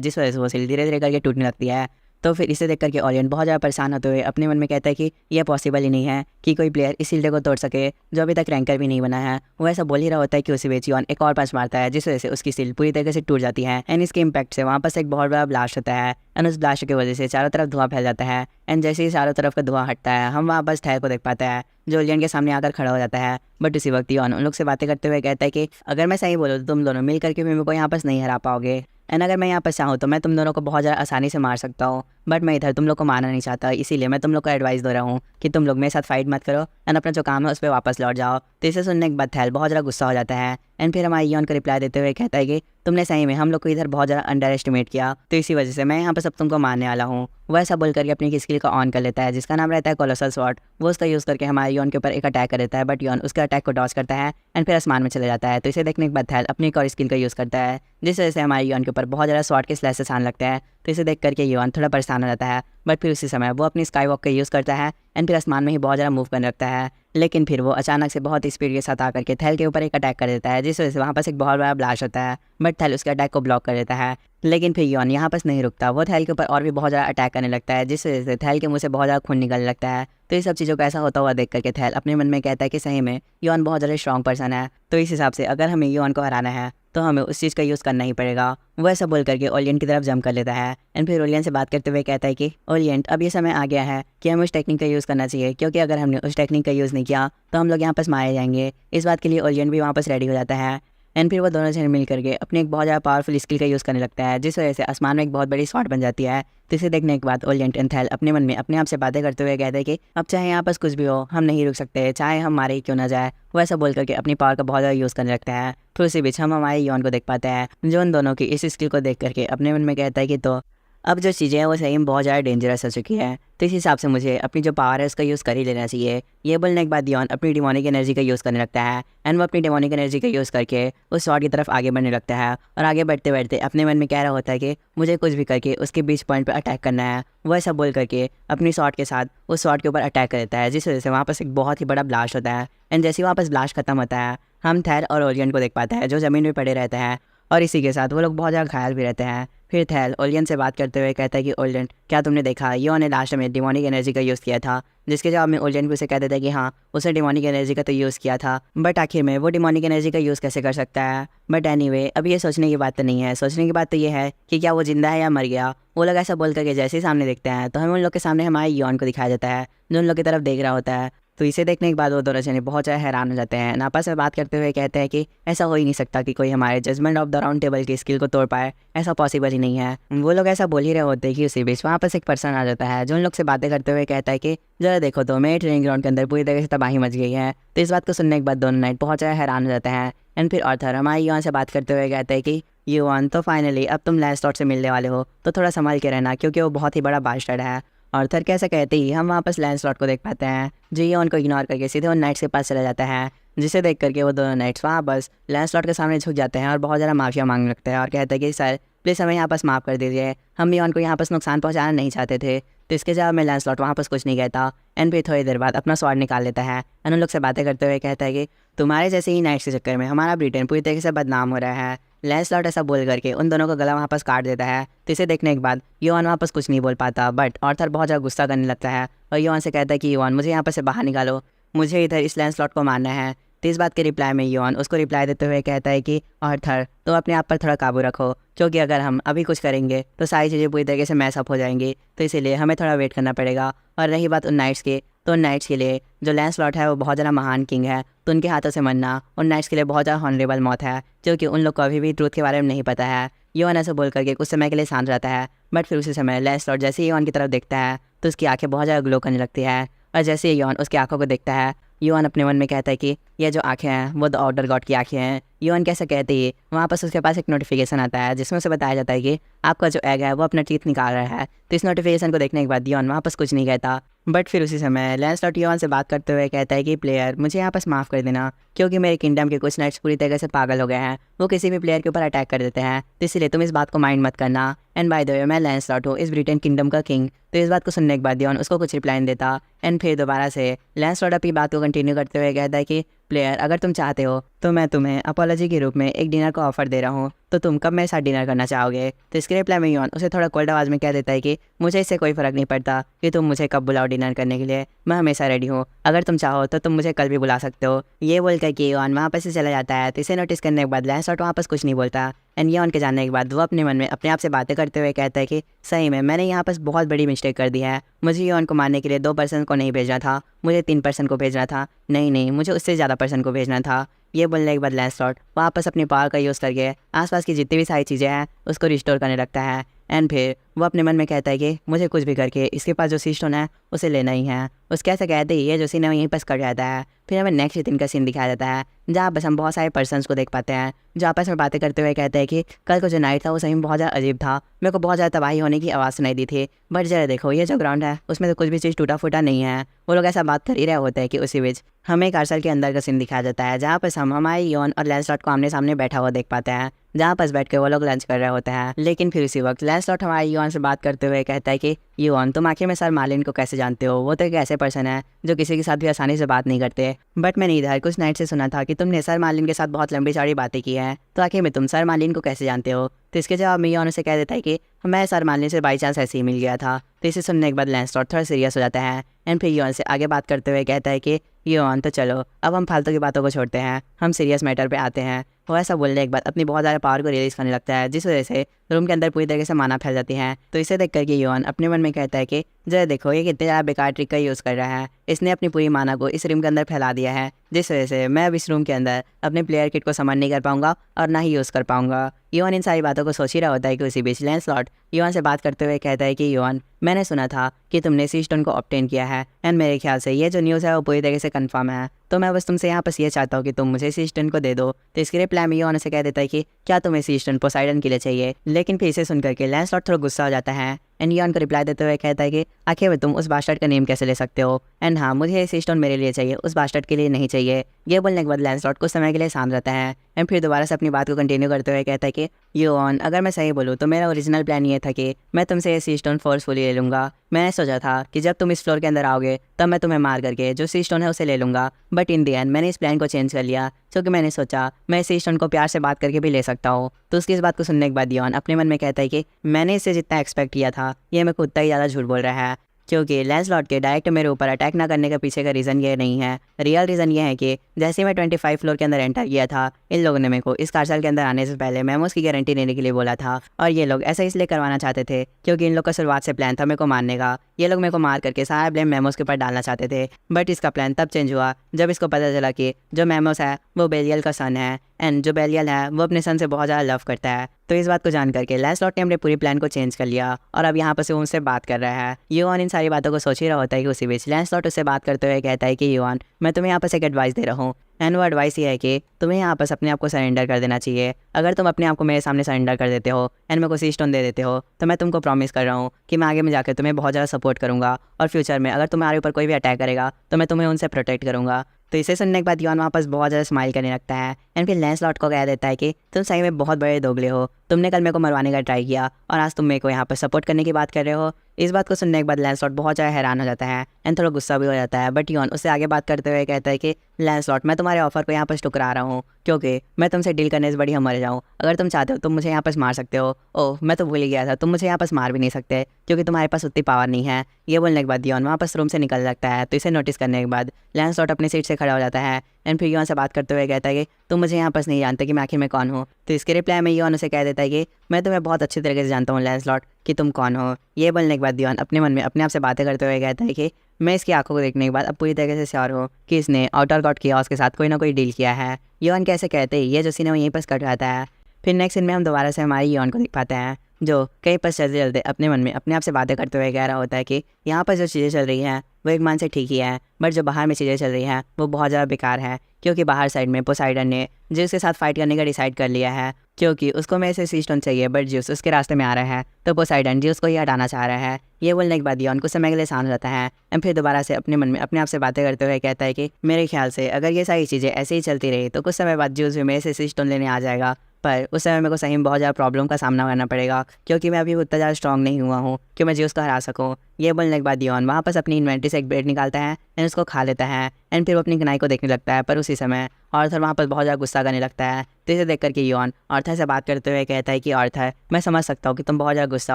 जिस वजह से वो शील्ड धीरे धीरे करके टूटने लगती है। तो फिर इसे देख करके ओलियन बहुत ज़्यादा परेशान होते हुए अपने मन में कहता है कि यह पॉसिबल ही नहीं है कि कोई प्लेयर इस शील्ड को तोड़ सके जो अभी तक रैंकर भी नहीं बना है। वो ऐसा बोल ही रहा होता है कि उसी बीच योन एक और पंच मारता है, जिस वजह से उसकी शील्ड पूरी तरीके से टूट जाती है। एंड इसके इम्पैक्ट से वहाँ पर एक बहुत बड़ा ब्लास्ट होता है एंड उस ब्लास्ट की वजह से चारों तरफ धुआं फैल जाता है। एंड जैसे ही चारों तरफ का धुआं हटता है हम वहाँ बस ठहर को देख पाते हैं, जो ओलियन के सामने आकर खड़ा हो जाता है। बट उसी वक्त योन उन लोग से बातें करते हुए कहता है कि अगर मैं सही बोलूँ तो तुम दोनों मिल करके भी मेरे को यहाँ पर नहीं हरा पाओगे, एंड अगर मैं यहाँ पर चाहूँ तो मैं तुम दोनों को बहुत ज़्यादा आसानी से मार सकता हूँ, बट मैं इधर तुम लोग को मारना नहीं चाहता, इसीलिए मैं तुम लोग को एडवाइस दे रहा हूँ कि तुम लोग मेरे साथ फाइट मत करो एंड अपना जो काम है उस पर वापस लौट जाओ। तो इसे सुनने के बाद थैल बहुत ज़्यादा गुस्सा हो जाता है एंड फिर हमारे योन को रिप्लाई देते हुए कहता है कि तुमने सही में हम लोग को इधर बहुत ज़्यादा अंडर एस्टिमेट किया, तो इसी वजह से मैं यहाँ पर सब तुमको मारने वाला हूँ। वो ऐसा बोल करके अपनी स्किल को ऑन कर लेता है जिसका नाम रहता है कोलोसल स्वॉर्ड। वो उसका यूज़ करके हमारे योन के ऊपर एक अटैक कर देता है, बट योन उसके अटैक को डॉज करता है एंड फिर आसमान में चले जाता है। तो इसे देखने के बाद थैल अपनी एक और स्किल का यूज़ करता है, जिस वजह से हमारे योन के ऊपर बहुत ज़्यादा स्वॉर्ड के स्लैशेस आने लगते हैं। तो इसे देख करके योन थोड़ा परेशान हो जाता है, बट फिर उसी समय वो अपनी स्काई वॉक का यूज़ करता है एंड फिर आसमान में ही बहुत ज़्यादा मूव करने लगता है। लेकिन फिर वो अचानक से बहुत स्पीड के साथ आकर के थैल के ऊपर एक अटैक कर देता है, जिस वजह से वहाँ पर एक बहुत बड़ा ब्लास्ट होता है, बट थैल उसके अटैक को ब्लॉक कर देता है। लेकिन फिर योन यहाँ पर नहीं रुकता, वो थैल के ऊपर और भी बहुत ज़्यादा अटैक करने लगता है, जिस वजह से थैल के मुँह से बहुत ज़्यादा खून निकलने लगता है। तो इस सब चीज़ों को ऐसा होता हुआ देख करके थैल अपने मन में कहता है कि सही में योन बहुत ज़्यादा स्ट्रॉन्ग पर्सन है, तो इस हिसाब से अगर हमें योन को हराना है तो हमें उस चीज़ का यूज़ करना ही पड़ेगा। वो ऐसा बोल करके ओलियन की तरफ जंप कर लेता है एंड फिर ओलियन से बात करते हुए कहता है कि ओलियन अब ये समय आ गया है कि हमें उस टेक्निक का यूज़ करना चाहिए, क्योंकि अगर हमने उस टेक्निक का यूज़ नहीं किया तो हम लोग यहाँ पर मारे जाएंगे। इस बात के लिए ओलियन भी वहाँ पर रेडी हो जाता है एंड फिर वो दोनों जने मिल करके अपने एक बहुत ज़्यादा पावरफुल स्किल का यूज़ करने लगता है, जिस वजह से आसमान में एक बहुत बड़ी शॉट बन जाती है। तो इसे देखने के बाद ओलियन एंड थैल अपने मन में अपने आप से बातें करते हुए कहते हैं कि अब चाहे यहाँ पर कुछ भी हो हम नहीं रुक सकते, चाहे हम मारे ही क्यों ना जाए। वो ऐसा बोल करके अपनी पावर का बहुत ज़्यादा यूज़ करने लगता है। फिर उसी बीच हम हमारे योन को देख पाते हैं, जो उन दोनों की इस स्किल को देख करके अपने मन में कहता है कि तो अब जो चीज़ें हैं वो सही में बहुत ज़्यादा डेंजरस हो चुकी है, तो इस हिसाब से मुझे अपनी जो पावर है उसका यूज़ कर ही लेना चाहिए। ये बोलने के बाद योन अपनी डिमोनिक एनर्जी का यूज़ करने लगता है एंड वो अपनी डिमोनिक एनर्जी का यूज़ करके उस स्वॉर्ड की तरफ आगे बढ़ने लगता है और आगे बढ़ते बढ़ते अपने मन में कह रहा होता है कि मुझे कुछ भी करके उसके बीच पॉइंट पर अटैक करना है। वो ऐसा बोल करके अपनी स्वॉर्ड के साथ उस स्वॉर्ड के ऊपर अटैक कर देता है, जिस वजह से वहाँ पर एक बहुत ही बड़ा ब्लास्ट होता है। एंड जैसे ही वहाँ पर ब्लास्ट खत्म होता है, हम थैल और ओलियन को देख पाते हैं जो ज़मीन में पड़े रहते हैं और इसी के साथ वो लोग बहुत ज़्यादा घायल भी रहते हैं। फिर थैल ओलियन से बात करते हुए कहता है कि ओलियन, क्या तुमने देखा योन ने लास्ट में डिमोनिक एनर्जी का यूज़ किया था? जिसके जवाब में ओलियन भी उसे कह देता है कि हाँ, उसने डिमोनिक एनर्जी का तो यूज़ किया था, बट आखिर में वो डिमोनिक एनर्जी का यूज़ कैसे कर सकता है? बट एनीवे, अब ये सोचने की बात तो नहीं है। सोचने की बात तो ये है कि क्या वो जिंदा है या मर गया। वो लोग ऐसा बोल करके जैसे ही सामने देखते हैं तो हमें उन लोग के सामने हमारे योन को दिखाया जाता है जो उन लोग की तरफ देख रहा होता है। तो इसे देखने के बाद वो दोनों जने बहुत ज़्यादा हैरान हो जाते हैं। आपस में बात करते हुए कहते हैं कि ऐसा हो ही नहीं सकता कि कोई हमारे judgement of the round table की स्किल को तोड़ पाए, ऐसा पॉसिबल ही नहीं है। वो लोग ऐसा बोल ही रहे होते हैं कि उसी बीच वहाँ पर एक पर्सन आ जाता है जो उन लोग से बातें करते हुए कहता है कि जरा देखो तो मेरे ट्रेनिंग ग्राउंड के अंदर पूरी तरह से तबाही मच गई है। तो इस बात को सुनने के बाद दोनों नाइट बहुत ज़्यादा हैरान हो जाते हैं। एंड फिर आर्थर हमारे युआन से बात करते हुए कहते हैं कि युआन, तो फाइनली अब तुम लैंसलॉट से मिलने वाले हो, तो थोड़ा संभाल के रहना क्योंकि वो बहुत ही बड़ा बास्टर्ड है। आर्थर कैसे कहते ही हम वापस लैंसलॉट को देख पाते हैं जो ये उनको इग्नोर करके सीधे उन नाइट्स के पास चला जाता है, जिसे देख करके वो दोनों नाइट्स वहाँ बस लैंसलॉट के सामने झुक जाते हैं और बहुत ज़्यादा माफिया मांगने लगते हैं और कहते हैं कि सर प्लीज़ हमें यहाँ पास माफ़ कर दीजिए, हम ये उनको यहाँ पास नुकसान पहुँचाना नहीं चाहते थे। तो इसके जवाब में लैंसलॉट वहाँ पास कुछ नहीं कहता एंड फिर थोड़ी देर बाद अपना स्वॉर्ड निकाल लेता है एंड उन लोग से बातें करते हुए कहता है कि तुम्हारे जैसे ही नाइट्स के चक्कर में हमारा ब्रिटेन पूरी तरीके से बदनाम हो रहा है। लैंसलॉट ऐसा बोल करके उन दोनों का गला वहाँ पास काट देता है। तो इसे देखने के बाद योन वहाँ पास कुछ नहीं बोल पाता, बट आर्थर बहुत ज़्यादा गुस्सा करने लगता है और योन से कहता है कि योन मुझे यहाँ पर से बाहर निकालो, मुझे इधर इस लैंसलॉट को मारना है। तो इस बात के रिप्लाई में योन उसको रिप्लाई देते हुए कहता है कि आर्थर तो अपने आप पर थोड़ा काबू रखो, क्योंकि अगर हम अभी कुछ करेंगे तो सारी चीज़ें पूरी तरीके से मैसअप हो जाएंगी, तो इसीलिए हमें थोड़ा वेट करना पड़ेगा। और रही बात उन नाइट्स की, तो उन नाइट्स के लिए जो लैंसलॉट है वो बहुत ज़्यादा महान किंग है, तो उनके हाथों से मरना उन नाइट्स के लिए बहुत ज़्यादा हॉनरेबल मौत है, क्योंकि उन लोग को अभी भी ट्रूथ के बारे में नहीं पता है। योन ऐसे बोल करके कुछ समय के लिए शांत रहता है, बट फिर उसी समय लैंसलॉट जैसे ही योन की तरफ देखता है तो उसकी आंखें बहुत ज़्यादा ग्लो करने लगती है। और जैसे ही योन उसकी आंखों को देखता है, योन अपने मन में कहता है कि ये जो आंखें हैं वो द ऑर्डर गॉड की आंखें हैं। योन कैसे कहते ही वहाँ पर उसके पास एक नोटिफिकेशन आता है जिसमें उसे बताया जाता है कि आपका जो एग है वो अपना टीथ निकाल रहा है। तो इस नोटिफिकेशन को देखने के बाद योन वहाँ पर कुछ नहीं कहता, बट फिर उसी समय लैंसलॉट योन से बात करते हुए कहता है कि प्लेयर मुझे यहाँ पर माफ़ कर देना, क्योंकि मेरे किंगडम के कुछ नाइट्स पूरी तरह से पागल हो गए हैं, वो किसी भी प्लेयर के ऊपर अटैक कर देते हैं, तो इसलिए तुम इस बात को माइंड मत करना। एंड बाय द वे मैं लैंसलॉट हूँ, इस ब्रिटेन किंगडम का किंग। तो इस बात को सुनने के बाद योन उसको कुछ रिप्लाई नहीं देता एंड फिर दोबारा से लैंसलॉट अपनी बात को कंटिन्यू करते हुए कहता है कि प्लेयर अगर तुम चाहते हो तो मैं तुम्हें अपॉलॉजी के रूप में एक डिनर का ऑफर दे रहा हूँ, तो तुम कब मेरे साथ डिनर करना चाहोगे? तो इसके रिप्लाई में योन उसे थोड़ा कोल्ड आवाज़ में कह देता है कि मुझे इससे कोई फ़र्क नहीं पड़ता कि तुम मुझे कब बुलाओ डिनर करने के लिए, मैं हमेशा रेडी हूँ, अगर तुम चाहो तो तुम मुझे कल भी बुला सकते हो। ये बोल कर कि योन वहाँ पर से चला जाता है। तो इसे नोटिस करने के बाद लैंसलॉट वहाँ पर कुछ नहीं बोलता एंड योन के जानने के बाद वो अपने मन में अपने आप से बातें करते हुए कहता है कि सही में मैंने यहाँ पर बहुत बड़ी मिस्टेक कर दी है, मुझे योन को मारने के लिए 2 पर्सन को नहीं भेजना था, मुझे 3 पर्सन को भेजना था, नहीं मुझे उससे ज़्यादा पर्सन को भेजना था। ये बोलने के बाद लैंसलॉट वापस अपनी पावर का यूज़ करके आसपास की जितनी भी सारी चीज़ें हैं उसको रिस्टोर करने लगता है एंड फिर वो अपने मन में कहता है कि मुझे कुछ भी करके इसके पास जो सी स्टोन है उसे लेना ही है। उसके ऐसा कहते ही ये जो सीन है यहीं पास कट जाता है। फिर हमें नेक्स्ट दिन का सीन दिखाया जाता है जहाँ बस हम बहुत सारे पर्सन्स को देख पाते हैं जो आपस में बातें करते हुए कहते हैं कि कल को जो नाइट था वो सही में बहुत ज़्यादा अजीब था, मेरे को बहुत ज़्यादा तबाही होने की आवाज़ सुनाई दी थी, बट जरा देखो ये जो ग्राउंड है उसमें तो कुछ भी चीज़ टूटा फूटा नहीं है। वो लोग ऐसा बात कर ही रहे होते हैं कि उसी बीच हमें एक आर्सल के अंदर का सीन दिखाया जाता है जहाँ पर हम हमारे योन और लैंसलॉट को आमने सामने बैठा हुआ देख पाते हैं, जहाँ पर बैठ के वो लोग लंच कर रहे होते हैं। लेकिन फिर उसी वक्त लैंसलॉट हमारे योन से बात करते हुए कहता है कि योन तुम आखिर में सर मार्लिन को कैसे जानते हो? वो तो एक ऐसे पर्सन है जो किसी के साथ भी आसानी से बात नहीं करते, बट मैंने इधर कुछ नाइट से सुना था कि तुमने सर मार्लिन के साथ बहुत लंबी चौड़ी बातें की हैं, तो आखिर में तुम सर मार्लिन को कैसे जानते हो? तो इसके जवाब में योन उसे कह देता है कि मैं सर मार्लिन से बाई चांस ऐसे ही मिल गया था। तो इसे सुनने के बाद लैंसलॉट थोड़ा सीरियस हो जाता है एंड फिर योन से आगे बात करते हुए कहता है कि योन तो चलो अब हम फालतू की बातों को छोड़ते हैं, हम सीरियस मैटर पे आते हैं। वो ऐसा बोलने के बाद अपनी बहुत ज़्यादा पावर को रिलीज़ करने लगता है, जिस वजह से रूम के अंदर पूरी तरीके से माना फैल जाती है। तो इसे देख करके योन अपने मन में कहता है कि जरा देखो ये कितने ज़्यादा बेकार ट्रिक का यूज़ कर रहा है, इसने अपनी पूरी माना को इस रूम के अंदर फैला दिया है, जिस वजह से मैं अब इस रूम के अंदर अपने प्लेयर किट को समन नहीं कर पाऊंगा और ना ही यूज़ कर पाऊंगा। योन इन सारी बातों को सोच ही रहा होता है कि उसी बीच लैंसलॉट योन से बात करते हुए कहता है कि योन मैंने सुना था कि तुमने सी स्टोन को ऑब्टेन किया है एंड मेरे ख्याल से ये जो न्यूज़ है वो पूरी तरीके से कंफर्म है, तो मैं बस तुमसे यहाँ पर ये चाहता हूँ कि तुम मुझे इस स्टोन को दे दो। तो इसके रिप्लाई में योन उसे कह देता है कि क्या तुम्हें इस स्टोन पोसाइडन के लिए चाहिए। लेकिन फिर इसे सुनकर के लैंसलॉट थोड़ा गुस्सा हो जाता है एंड योन को रिप्लाई देते हुए कहता है कि आखिर में तुम उस बास्टर्ड का नेम कैसे ले सकते हो, एंड हाँ मुझे इस स्टोन मेरे लिए चाहिए, उस बास्टर्ड के लिए नहीं चाहिए। ये बोलने के बाद लैंसलॉट कुछ समय के लिए शांत रहता है एंड फिर दोबारा से अपनी बात को कंटिन्यू करते हुए कहता है कि योन अगर मैं सही बोलूँ तो मेरा ओरिजिनल प्लान ये था कि मैं तुमसे ये सी स्टोन फोर्सफुली ले लूँगा। मैंने सोचा था कि जब तुम इस फ्लोर के अंदर आओगे तब मैं तुम्हें मार करके जो सी स्टोन है उसे ले लूँगा, बट इन दी एंड मैंने इस प्लान को चेंज कर लिया क्योंकि मैंने सोचा मैं इस सी स्टोन को प्यार से बात करके भी ले सकता हूँ। तो उसकी इस बात को सुनने के बाद योन अपने मन में कहता है कि मैंने इससे जितना एक्सपेक्ट किया था ये मैं खुद ही ज़्यादा झूठ बोल रहा है, क्योंकि लैंसलॉट के डायरेक्ट मेरे ऊपर अटैक ना करने के पीछे का रीज़न ये नहीं है। रियल रीज़न ये है कि जैसे मैं 25 फ्लोर के अंदर एंटर किया था, इन लोगों ने मेरे को इस कार्सल के अंदर आने से पहले मेमोस की गारंटी लेने के लिए बोला था, और ये लोग ऐसा इसलिए करवाना चाहते थे क्योंकि इन लोग का शुरुआत से प्लान था मेरे को मारने का। ये लोग मेरे को मार करके सारा ब्लेम मेमोस के ऊपर डालना चाहते थे, बट इसका प्लान तब चेंज हुआ जब इसको पता चला कि जो मेमोस है वो बेलियल का सन है एंड जो बेलियल है वो अपने सन से बहुत ज़्यादा लव करता है। तो इस बात को जान करके लैंसलॉट ने अपने पूरी प्लान को चेंज कर लिया और अब यहाँ पर से उनसे बात कर रहा है। योन इन सारी बातों को सोच ही रहा होता है कि उसी बीच लैंसलॉट उससे बात करते हुए कहता है कि योन मैं तुम्हें यहाँ पर एक एडवाइस दे रहा हूँ, एंड वो एडवाइस ये है कि तुम्हें यहाँ पर अपने आप को सरेंडर कर देना चाहिए। अगर तुम अपने आप को मेरे सामने सरेंडर कर देते हो एंड मेरे को सी स्टोन दे देते हो तो मैं तुमको प्रॉमिस कर रहा हूँ कि मैं आगे में जाकर तुम्हें बहुत ज़्यादा सपोर्ट करूँगा, और फ्यूचर में अगर तुम्हारे ऊपर कोई भी अटैक करेगा तो मैं तुम्हें उनसे प्रोटेक्ट करूँगा। तो इसे सुनने के बाद योन वापस बहुत ज़्यादा स्माइल करने लगता है एंड फिर लैंसलॉट को कह देता है कि तुम सही में बहुत बड़े दोगले हो, तुमने कल मेरे को मरवाने का ट्राई किया और आज तुम मेरे को यहाँ पर सपोर्ट करने की बात कर रहे हो। इस बात को सुनने के बाद लैंसलॉट बहुत ज़्यादा हैरान हो जाता है एंड थोड़ा गुस्सा भी हो जाता है, बट योन उससे आगे बात करते हुए कहता है कि लैंसलॉट मैं तुम्हारे ऑफर को यहाँ पर ठुकरा रहा हूँ क्योंकि मैं तुमसे डील करने से बड़ी हम मर जाऊँ। अगर तुम चाहते हो तुम मुझे यहाँ पर मार सकते हो। ओह मैं तो भूल ही गया था, तुम मुझे यहाँ पर मार भी नहीं सकते क्योंकि तुम्हारे पास उतनी पावर नहीं है। ये बोलने के बाद योन वापस रूम से निकल लगता है। तो इसे नोटिस करने के बाद लैंसलॉट अपनी सीट से खड़ा हो जाता है एंड फिर योन से बात करते हुए कहता है कि तुम मुझे यहाँ पर नहीं जानते कि मैं आखिर में कौन हूँ। तो इसके रिप्लाई में योन उसे कह देता है कि मैं तुम्हें बहुत अच्छी तरीके से जानता हूँ लैंसलॉट कि तुम कौन हो। ये बोलने के बाद योन अपने मन में अपने आप से बातें करते हुए कहता है कि मैं इसकी आंखों को देखने के बाद अब पूरी तरीके से श्योर हूँ कि इसने आउटर गॉड कियाओस के साथ कोई ना कोई डील किया है। योन कैसे कहते ही ये जो सीन है वो यहीं पर कट जाता है। फिर नेक्स्ट सीन में हम दोबारा से हमारी योन को देख पाते हैं जो कहीं पर चलते चलते अपने मन में अपने आप से बातें करते हुए कह रहा होता है कि यहाँ पर जो चीज़ें चल रही हैं वो एक मान से ठीक ही है, बट जो बाहर में चीज़ें चल रही हैं वो बहुत ज़्यादा बेकार है क्योंकि बाहर साइड में पोसाइडन ने जिस के साथ फाइट करने का डिसाइड कर लिया है क्योंकि उसको मेरे से सी स्टोन चाहिए, बट ज्यूस उसके रास्ते में आ रहा है तो पोसाइडन ज्यूस को ही हटाना चाह रहा है। ये बोलने के बाद योन कुछ समय के लिए शांत हो जाता है एंड फिर दोबारा से अपने मन में अपने आप से बातें करते हुए कहता है कि मेरे ख्याल से अगर ये सारी चीज़ें ऐसे ही चलती रही तो कुछ समय बाद ज्यूस भी मेरे से सी स्टोन लेने आ जाएगा, पर उस समय मेरे को सही में बहुत ज़्यादा प्रॉब्लम का सामना करना पड़ेगा क्योंकि मैं अभी उतना ज़्यादा स्ट्रॉन्ग नहीं हुआ हूँ कि मैं ज्यूस को हरा सकूँ। ये बोलने के बाद योन वापस अपनी इन्वेंट्री से एक ब्रेड निकालता है एंड उसको खा लेता है एंड फिर वो अपनी कनाई को देखने लगता है, पर उसी समय आर्थर वहाँ पर बहुत ज़्यादा गुस्सा करने लगता है। तो इसे देख करके योन आर्थर से बात करते हुए कहता है कि आर्थर मैं समझ सकता हूँ कि तुम बहुत ज़्यादा गुस्सा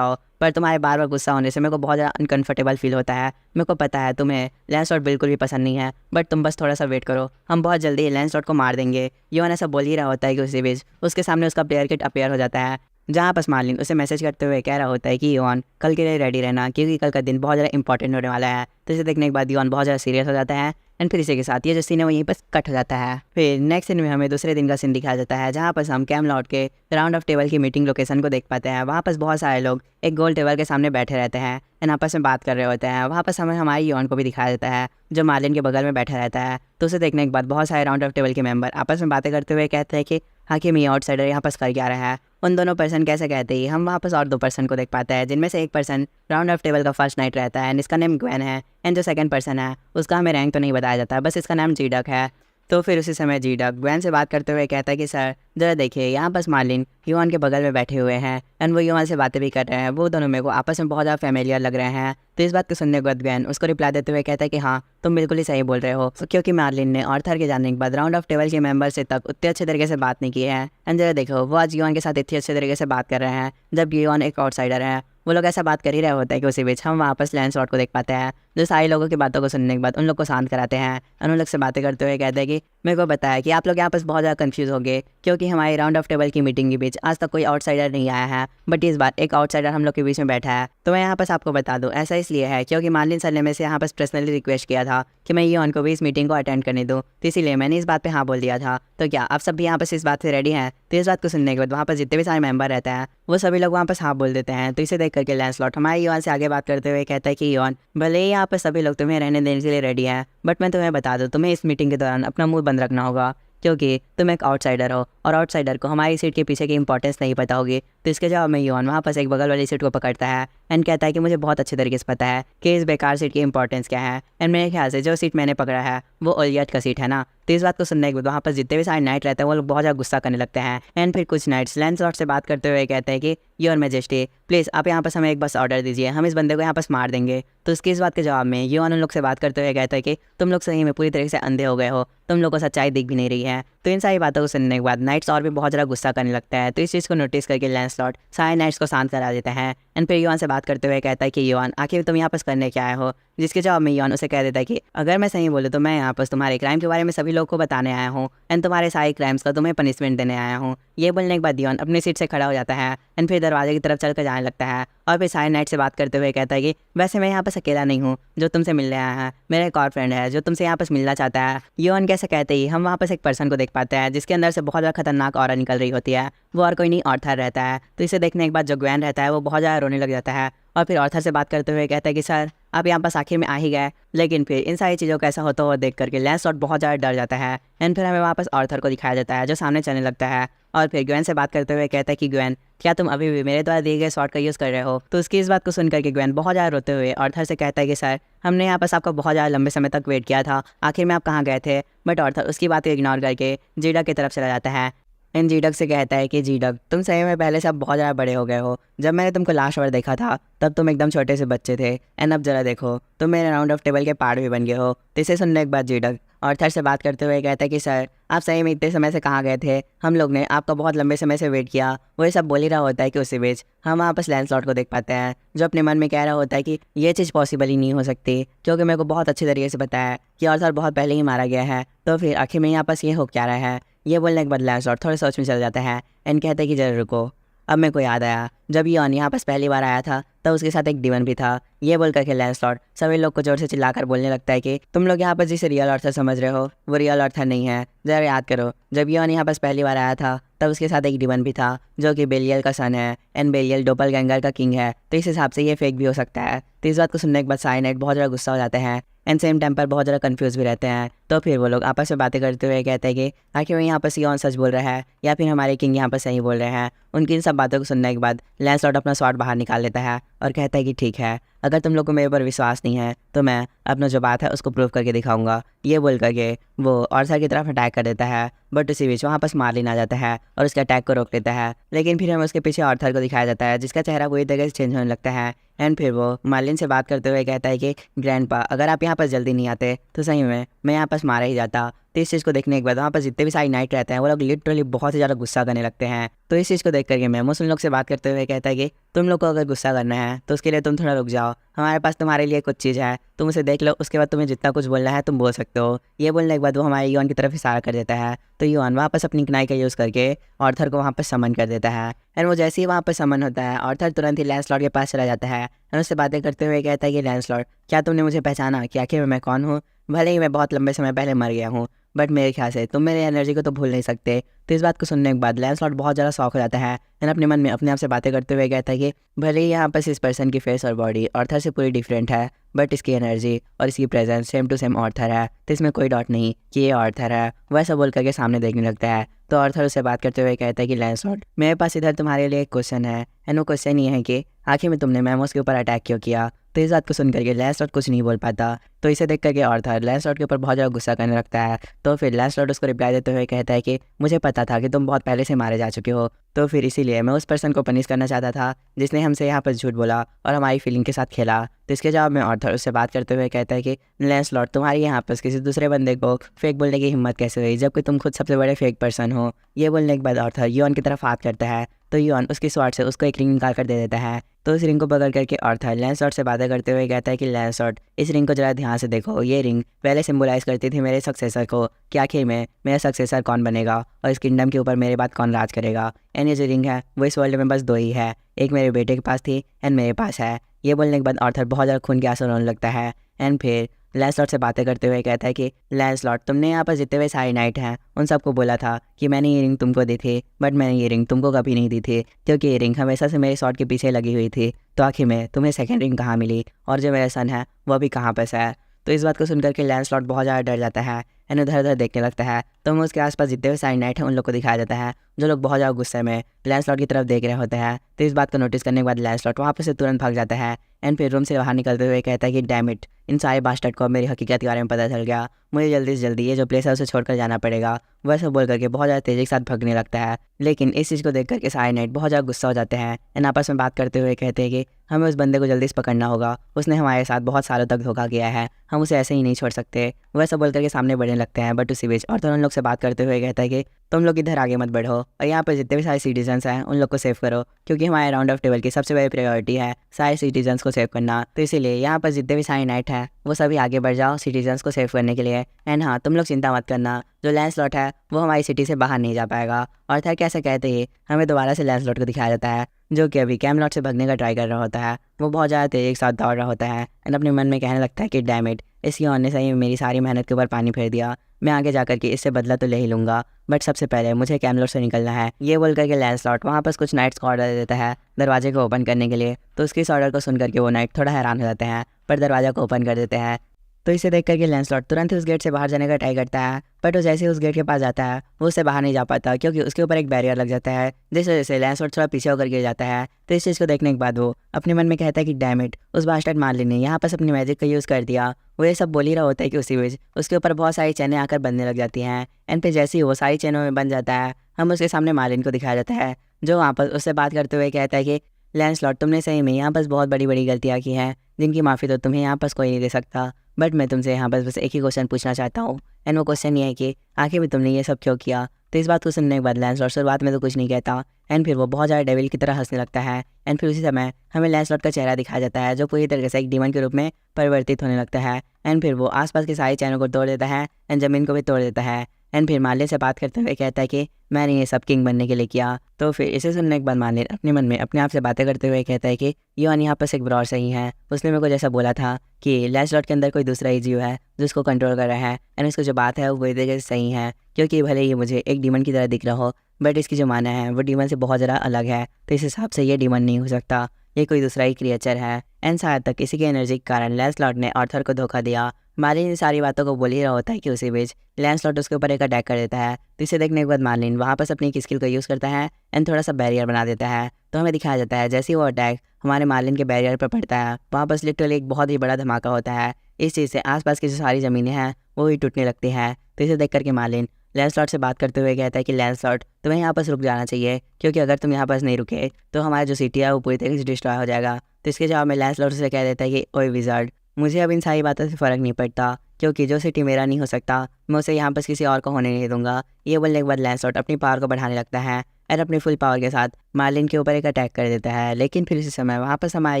हो, पर तुम्हारे बार बार गुस्सा होने से मेरे को बहुत ज़्यादा अनकंफर्टेबल फील होता है। मेरे को पता है तुम्हें लैंसलॉट बिल्कुल भी पसंद नहीं है, बट तुम बस थोड़ा सा वेट करो, हम बहुत जल्दी लैंसलॉट को मार देंगे। योन ऐसा बोल ही रहा होता है कि उसी बीच उसके सामने उसका प्लेयर किट अपेयर हो जाता है जहाँ पर मार्लिन उसे मैसेज करते हुए कह रहा होता है कि योन कल के लिए रेडी रहना क्योंकि कल का दिन बहुत ज़्यादा इंपॉर्टेंट होने वाला है। तो इसे देखने के बाद योन बहुत ज़्यादा सीरियस हो जाता है एंड फिर इसी के साथ ये जो सीन है वो यहीं पर कट हो जाता है। फिर नेक्स्ट सीन में हमें दूसरे दिन का सीन दिखाया जाता है जहाँ पर हम कैमलॉट के राउंड ऑफ टेबल की मीटिंग लोकेशन को देख पाते हैं। वहाँ पर बहुत सारे लोग एक गोल टेबल के सामने बैठे रहते हैं एंड आपस में बात कर रहे होते हैं। वहाँ पर हमें हमारी योन को भी दिखाया जाता है जो मार्लिन के बगल में बैठा रहता है। तो उसे देखने के बाद बहुत सारे राउंड ऑफ टेबल के मेंबर आपस में बातें करते हुए कहते हैं कि हाकिम ये आउटसाइडर यहाँ पर कर क्या रहा है। उन दोनों पर्सन कैसे कहते ही हम वापस और दो पर्सन को देख पाते हैं जिनमें से एक पर्सन राउंड ऑफ टेबल का फर्स्ट नाइट रहता है एंड इसका नेम ग्वेन है, एंड जो सेकंड पर्सन है उसका हमें रैंक तो नहीं बताया जाता, बस इसका नाम जीडक है। तो फिर उसी समय जीडक ग्वेन से बात करते हुए कहता है कि सर जरा देखिए यहाँ बस मार्लिन योन के बगल में बैठे हुए हैं एंड वो योन से बातें भी कर रहे हैं, वो दोनों मेरे को आपस में बहुत ज़्यादा फैमिलियर लग रहे हैं। तो इस बात को सुनने के बाद ग्वेन उसको रिप्लाई देते हुए कहता है कि हाँ तुम बिल्कुल ही सही बोल रहे हो क्योंकि मार्लिन ने आर्थर के जाने के बाद राउंड ऑफ टेबल के मेंबर से तक उतने अच्छे तरीके से बात नहीं की है, एंड जरा देखो वो आज योन के साथ इतने अच्छे तरीके से बात कर रहे हैं जबकि योन एक आउटसाइडर है। वो लोग ऐसा बात कर ही रहे होते हैं कि उसी बीच हम वापस लैंसलॉट को देख पाते हैं जो सारे लोगों की बातों को सुनने के बाद उन लोग को शांत कराते हैं और उन लोग से बातें करते हुए कहते हैं कि मेरे को बताया कि आप लोग यहाँ पर बहुत ज़्यादा कंफ्यूज हो गए क्योंकि हमारी राउंड ऑफ टेबल की मीटिंग के बीच आज तक कोई आउटसाइडर नहीं आया है, बट इस बार एक आउटसाइडर हम लोग के बीच में बैठा है। तो मैं यहाँ पर आपको बता दूँ ऐसा इसलिए है क्योंकि मार्लिन सर ने मेरे से यहाँ पर पर्सनली रिक्वेस्ट किया था कि मैं योन को भी इस मीटिंग को अटेंड करने दूँ, तो इसीलिए मैंने इस बात पे हाँ बोल दिया था। तो क्या आप सब भी यहाँ पर इस बात से रेडी हैं? तो इस बात को सुनने के बाद वहाँ पर जितने भी सारे मेंबर रहते हैं वो सभी लोग वहाँ पर हाँ बोल देते हैं। तो इसे देख करके लैंसलॉट हमारे योन से आगे बात करते हुए कहता है कि योन भले ही आप यहाँ पर सभी लोग तुम्हें रहने देने के लिए रेडी हैं, बट मैं तुम्हें बता दूँ तुम्हें इस मीटिंग के दौरान अपना मुंह बंद रखना होगा, क्योंकि तुम एक आउटसाइडर हो और आउटसाइडर को हमारी सीट के पीछे की इंपॉर्टेंस नहीं पता होगी। तो इसके जवाब में योन वहाँ पर एक बगल वाली सीट को पकड़ता है एंड कहता है कि मुझे बहुत अच्छे तरीके से पता है कि इस बेकार सीट की इंपॉर्टेंस क्या है, एंड मेरे ख्याल से जो सीट मैंने पकड़ा है वो ओलियट का सीट है ना। तो इस बात को सुनने के बाद वहाँ पर जितने भी सारे नाइट रहते हैं वो लोग बहुत ज़्यादा गुस्सा करने लगते हैं। एंड फिर कुछ नाइट्स लैंसलॉट से बात करते हुए कहते हैं कि योर मैजेस्टी प्लीज़ आप यहाँ पर हमें एक बस ऑर्डर दीजिए, हम इस बंदे को यहाँ पर मार देंगे। तो उसकी इस बात के जवाब में योन उन लोग से बात करते हुए कहता है कि तुम लोग सही में पूरी तरीके से अंधे हो गए हो, तुम लोग को सच्चाई दिख भी नहीं रही है। तो इन सारी बातों को सुनने के बाद नाइट्स और भी बहुत ज़्यादा गुस्सा करने लगता है। तो इस चीज़ को नोटिस करके लैंसलॉट सारे नाइट्स को शांत करा देता है एंड फिर योन से बात करते हुए कहता है कि योन आखिर तुम यहाँ पर करने क्या आए हो। जिसके जवाब में योन उसे कह देता है कि अगर मैं सही बोलूँ तो मैं यहाँ पर तुम्हारे क्राइम के बारे में सभी लोगों को बताने आया हूँ एंड तुम्हारे सारे क्राइम्स का तुम्हें पनिशमेंट देने आया हूँ। ये बोलने के बाद योन अपनी सीट से खड़ा हो जाता है एंड फिर दरवाजे की तरफ चल कर जाने लगता है और फिर सारे नाइट से बात करते हुए कहता है कि वैसे मैं यहाँ पर अकेला नहीं हूँ जो तुमसे मिलने आया है, मेरा एक और फ्रेंड है जो तुमसे यहाँ पर मिलना चाहता है। योन कैसे कहते ही हम वहाँ पर एक पर्सन को देख पाते हैं जिसके अंदर से बहुत ज़्यादा खतरनाक ऑरा निकल रही होती है। वो और कोई नहीं ऑर्थर रहता है। तो इसे देखने के बाद जो ग्वेन रहता है वो बहुत ज़्यादा रोने लग जाता है और फिर ऑर्थर से बात करते हुए कहता है कि सर आप यहाँ पास आखिर में आ ही गए। लेकिन फिर इन सारी चीज़ों को ऐसा होता हुआ देख करके लैंसलॉट बहुत ज़्यादा डर जाता है एंड फिर हमें वापस ऑर्थर को दिखाया जाता है जो सामने चलने लगता है और फिर ग्वेन से बात करते हुए कहता है कि ग्वेन क्या तुम अभी भी मेरे द्वारा दिए गए शॉट का यूज़ कर रहे हो। तो उसकी इस बात को सुन करके ग्वेन बहुत ज़्यादा रोते हुए ऑर्थर से कहता है कि सर हमने यहाँ पास आपका बहुत ज़्यादा लंबे समय तक वेट किया था, आखिर में आप कहाँ गए थे। बट ऑर्थर उसकी बात को इग्नोर करके जीडा की तरफ चला जाता है एंड जीडक से कहता है कि जीडक तुम सही में पहले से अब बहुत ज़्यादा बड़े हो गए हो। जब मैंने तुमको लास्ट बार देखा था तब तुम एकदम छोटे से बच्चे थे एंड अब जरा देखो तुम मेरे राउंड ऑफ टेबल के पार्ट भी बन गए हो। तो इसे सुनने के बाद जीडक ऑर्थर से बात करते हुए कहता है कि सर आप सही में इतने समय से कहाँ गए थे, हम लोग ने आपका बहुत लंबे समय से वेट किया। वो ये सब बोल ही रहा होता है कि उसी बीच हम वापस लैंसलॉट को देख पाते हैं जो अपने मन में कह रहा होता है कि ये चीज़ पॉसिबल ही नहीं हो सकती, क्योंकि मेरे को बहुत अच्छे तरीके से पता है कि ऑर्थर बहुत पहले ही मारा गया है। तो फिर आखिर में यहाँ पास ये हो क्या रहा है। ये बोलने के बाद लैंसलॉट थोड़े सोच में चल जाता है एंड कहता है कि जरा रुको, अब मेरे को याद आया जब योन यहाँ पास पहली बार आया था तब उसके साथ एक डिवन भी था। ये बोल करके लैंसलॉट सभी लोग को जोर से चिल्लाकर बोलने लगता है कि तुम लोग यहाँ पर जिसे रियल ऑर्थर समझ रहे हो वो रियल ऑर्थर नहीं है। जरा याद करो जब योन यहाँ पास पहली बार आया था तब उसके साथ एक डिवन भी था जो कि बेलियल का सन है एंड बेलियल डोपलगैंगर का किंग है। तो इस हिसाब से ये फेक भी हो सकता है। तो इस बात को सुनने के बाद साइनाइट बहुत ज़्यादा गुस्सा हो जाते हैं एंड सेम टाइम पर बहुत ज़्यादा कंफ्यूज भी रहते हैं। तो फिर वो लोग आपस में बातें करते हुए कहते हैं कि आखिर यहाँ पर योन सच बोल रहा है या फिर हमारे किंग यहाँ पर सही बोल रहे हैं। उनकी इन सब बातों को सुनने के बाद लैंसलॉट अपना स्वॉर्ड बाहर निकाल लेता है और कहता है कि ठीक है, अगर तुम लोग को मेरे पर विश्वास नहीं है तो मैं अपना जो बात है उसको प्रूव करके दिखाऊंगा। ये बोल करके वो ऑर्थर की तरफ अटैक कर देता है बट उसी बीच वहाँ पर मार्लिन आ जाता है और उसके अटैक को रोक लेता है। लेकिन फिर हमें उसके पीछे ऑर्थर को दिखाया जाता है जिसका चेहरा पूरी तरह से चेंज होने लगता है एंड फिर वो मार्लिन से बात करते हुए कहता है कि ग्रैंडपा अगर आप यहाँ पर जल्दी नहीं आते तो सही में मैं यहाँ पास मारा ही जाता। तो इस चीज़ को देखने के बाद वहाँ पर जितने भी सारे नाइट रहते हैं वो लोग लिटरली बहुत ही ज़्यादा गुस्सा करने लगते हैं। तो इस चीज़ को देख करके मैमोस उन लोग से बात करते हुए कहता है कि तुम लोग को अगर गुस्सा करना है तो उसके लिए तुम थोड़ा रुक जाओ, हमारे पास तुम्हारे लिए कुछ चीज़ है, तुम उसे देख लो, उसके बाद तुम्हें जितना कुछ बोलना है तुम बोल सकते हो। ये बोलने के बाद वो हमारे योन की तरफ इशारा कर देता है। तो योन वापस अपनी कनाई का यूज़ करके ऑर्थर को वहाँ पर समन कर देता है एंड वो जैसे ही वहाँ पर समन होता है ऑर्थर तुरंत ही लैंसलॉट के पास चला जाता है एंड उससे बातें करते हुए कहता है कि लैंसलॉट क्या तुमने मुझे पहचाना कि आखिर मैं कौन हूँ। भले ही मैं बहुत लंबे समय पहले मर गया हूँ बट मेरे ख्याल से तुम मेरे एनर्जी को तो भूल नहीं सकते। तो इस बात को सुनने के बाद लैंसलॉट बहुत ज़्यादा शौक हो जाता है एंड अपने मन में अपने आप से बातें करते हुए कहता है कि भले ही यहाँ पर इस पर्सन की फेस और बॉडी ऑर्थर से पूरी डिफरेंट है बट इसकी एनर्जी और इसकी presence same to same author है, तो इसमें कोई डाउट नहीं कि ये ऑर्थर है। वैसा बोल करके सामने देखने लगता है। तो ऑर्थर उससे बात करते हुए कहता है कि लैंसलॉट मेरे पास इधर तुम्हारे लिए एक क्वेश्चन है एंड वो क्वेश्चन ये है कि आखिर में तुमने मैमोस के ऊपर अटैक क्यों किया। तो इस बात को सुन करके लैंसलॉट कुछ नहीं बोल पाता। तो इसे देख करके ऑर्थर लैंसलॉट के ऊपर बहुत ज़्यादा गुस्सा करने लगता है। तो फिर लैंसलॉट उसको रिप्लाई देते हुए कहता है कि मुझे पता था कि तुम बहुत पहले से मारे जा चुके हो, तो फिर इसीलिए मैं उस पर्सन को पनिश करना चाहता था जिसने हमसे यहाँ पर झूठ बोला और हमारी फीलिंग के साथ खेला। तो इसके जवाब में ऑर्थर उससे बात करते हुए कहता है कि लैंसलॉट तुम्हारी यहाँ पर किसी दूसरे बंदे को फेक बोलने की हिम्मत कैसे हुई जबकि तुम खुद सबसे बड़े फेक पर्सन हो। ये बोलने के बाद ऑर्थर योन की तरफ हाथ करता है तो योन उसकी स्वॉर्ड से उसको एक रिंग निकाल कर दे देता है। तो इस रिंग को पकड़ करके ऑर्थर लैंसलॉट से बातें करते हुए कहता है कि लैंसलॉट इस रिंग को जरा ध्यान से देखो, ये रिंग पहले सिंबलाइज करती थी मेरे सक्सेसर को कि आखिर में मेरा सक्सेसर कौन बनेगा और इस किंगडम के ऊपर मेरे बाद कौन राज करेगा। एंड ये जो रिंग है वो इस वर्ल्ड में बस 2 ही है, एक मेरे बेटे के पास थी एंड मेरे पास है। ये बोलने के बाद ऑर्थर बहुत ज़्यादा खून के आंसू रोने लगता है एंड फिर लैंसलॉट से बातें करते हुए कहता है कि लैंसलॉट, तुमने यहाँ पर जितने हुए सारे नाइट हैं उन सबको बोला था कि मैंने ये रिंग तुमको दी थी, बट मैंने ये रिंग तुमको कभी नहीं दी थी, क्योंकि ये रिंग हमेशा से मेरे शॉट के पीछे लगी हुई थी। तो आखिर में तुम्हें सेकंड रिंग कहाँ मिली, और जो मेरा सन है वो अभी कहाँ पर है। तो इस बात को सुनकर के लैंसलॉट बहुत ज़्यादा डर जाता है एंड उधर उधर देखने लगता है। तो हमें उसके आसपास जितने भी सारे नाइट हैं उन लोग को दिखाया जाता है, जो लोग बहुत ज़्यादा गुस्से में लैंसलॉट की तरफ देख रहे होते हैं। तो इस बात को नोटिस करने के बाद लैंसलॉट वहाँ पर से तुरंत भाग जाता है एंड फिर रूम से बाहर निकलते हुए कहता है कि डैम इट, इन सारे बास्टर्ड को मेरी हकीकत के बारे में पता चल गया, मुझे जल्दी से जल्दी ये जो प्लेस है उसे छोड़कर जाना पड़ेगा। वैसे बोल करके बहुत ज़्यादा तेज़ी के साथ भागने लगता है। लेकिन इस चीज़ को देख करके सारे नाइट बहुत ज़्यादा गुस्सा हो जाते हैं एंड आपस में बात करते हुए कहते हैं कि हमें उस बंदे को जल्दी से पकड़ना होगा, उसने हमारे साथ बहुत सालों तक धोखा किया है, हम उसे ऐसे ही नहीं छोड़ सकते। वैसा बोल करके सामने बढ़ने लगते हैं, बट उसी बीच और तो उन लोग से बात करते हुए कहता है कि तुम लोग इधर आगे मत बढ़ो और यहाँ पर जितने भी सारे सिटीजन्स हैं उन लोग को सेव करो, क्योंकि हमारे राउंड ऑफ टेबल की सबसे बड़ी प्रायोरिटी है सारे सिटीजन्स को सेव करना। तो इसीलिए यहाँ पर जितने भी सारे नाइट हैं वो सभी आगे बढ़ जाओ सिटीजन्स को सेव करने के लिए। एंड हाँ, तुम लोग चिंता मत करना, जो लैंसलॉट है वो हमारी सिटी से बाहर नहीं जा पाएगा। और था कैसे कहते ही हमें दोबारा से लैंसलॉट को दिखाया जाता है, जो कि अभी कैमलॉट से भागने का ट्राई कर रहा होता है। वो बहुत ज़्यादा तेज़ी के साथ दौड़ रहा होता है एंड अपने मन में कहने लगता है कि डैम इट, इसकी होने से ही मेरी सारी मेहनत के ऊपर पानी फेर दिया, मैं आगे जाकर के इससे बदला तो ले ही लूँगा, बट सबसे पहले मुझे कैमलॉट से निकलना है। ये बोल करके लैंसलॉट वहाँ पर कुछ नाइट्स को ऑर्डर देता है दरवाजे को ओपन करने के लिए। तो उसके इस ऑर्डर को सुन करके वो नाइट थोड़ा हैरान हो जाते हैं, पर दरवाजा को ओपन कर देते हैं। तो इसे देख करके लैंसलॉट तुरंत ही उस गेट से बाहर जाने का ट्राई करता है, बट वो जैसे ही उस गेट के पास जाता है वो उससे बाहर नहीं जा पाता, क्योंकि उसके ऊपर एक बैरियर लग जाता है, जिस वजह से लैंसलॉट थोड़ा पीछे होकर गिर जाता है। तो इस चीज़ को देखने के बाद वो अपने मन में कहता है कि डैम इट, उस बास्टर्ड मार्लिन ने यहाँ पर अपनी मैजिक का यूज़ कर दिया। वो ये सब बोल ही रहा होता है कि उसी बीच उसके ऊपर बहुत सारी चैनें आकर बनने लग जाती हैं एंड फिर जैसे ही वो सारी चैनों में बन जाता है, हम उसके सामने मार्लिन को दिखाया जाता है, जो वहाँ पर उससे बात करते हुए कहता है कि लैंसलॉट, तुमने सही में यहाँ पर बहुत बड़ी बड़ी गलतियाँ की हैं, जिनकी माफ़ी तो तुम्हें यहाँ पर कोई नहीं दे सकता, बट मैं तुमसे यहाँ पर बस एक ही क्वेश्चन पूछना चाहता हूँ। एंड वो क्वेश्चन ये है कि आखिर में तुमने ये सब क्यों किया। तो इस बात को सुनने के बाद लैंसलॉट शुरुआत में तो कुछ नहीं कहता एंड फिर वो बहुत ज़्यादा डेविल की तरह हंसने लगता है। एंड फिर उसी समय हमें लैंसलॉट का चेहरा दिखाया जाता है, जो पूरी तरीके से एक डीमन के रूप में परिवर्तित होने लगता है। एंड फिर वो आसपास के सारे चैनल को तोड़ देता है एंड ज़मीन को भी तोड़ देता है। एंड फिर मार्लिन से बात करते हुए कहता है कि मैंने ये सब किंग बनने के लिए किया। तो फिर इसे सुनने के बाद मार्लिन अपने मन में अपने आप से बातें करते हुए कहता है कि योन यहाँ पर एक ब्रॉर सही है, उसने मेरे को जैसा बोला था कि लैंसलॉट के अंदर कोई दूसरा ही जीव है जो उसको कंट्रोल कर रहा है, एंड इसको जो बात है वो पूरी तरीके से सही है, क्योंकि भले ही मुझे एक डीमन की तरह दिख रहा हो, बट इसकी जो माना है वो डीमन से बहुत ज़्यादा अलग है। तो इस हिसाब से ये डीमन नहीं हो सकता, ये कोई दूसरा ही क्रिएचर है। एंड शायद तक इसी की एनर्जी के कारण लैंसलॉट ने आर्थर को धोखा दिया। मार्लिन इन सारी बातों को बोल ही रहा होता है कि उसी बीच लैंसलॉट उसके ऊपर एक अटैक कर देता है। तो इसे देखने के बाद मार्लिन वहाँ पर अपनी स्किल का यूज़ करता है एंड थोड़ा सा बैरियर बना देता है। तो हमें दिखाया जाता है जैसे ही वो अटैक हमारे मार्लिन के बैरियर पर पड़ता है, वहाँ पर लिटरली एक बहुत ही बड़ा धमाका होता है। इस चीज़ से आसपास की जो सारी ज़मीनें हैं वो भी टूटने लगती हैं। तो इसे देख करके मार्लिन लैंसलॉट से बात करते हुए कहता है कि लैंसलॉट, तुम्हें यहाँ पर रुक जाना चाहिए, क्योंकि अगर तुम यहाँ पर नहीं रुके तो हमारा जो सिटी है वो पूरी तरीके से डिस्ट्रॉय हो जाएगा। तो इसके जवाब में लैंसलॉट से कह देता है कि ओए विज़ार्ड, मुझे अब इन सारी बातों से फ़र्क नहीं पड़ता, क्योंकि जो सिटी मेरा नहीं हो सकता मैं उसे यहाँ पर किसी और को होने नहीं दूंगा। ये बोलने के बाद लैंसलॉट अपनी पावर को बढ़ाने लगता है और अपनी फुल पावर के साथ मार्लिन के ऊपर एक अटैक कर देता है। लेकिन फिर इसी समय वहाँ पर हमारे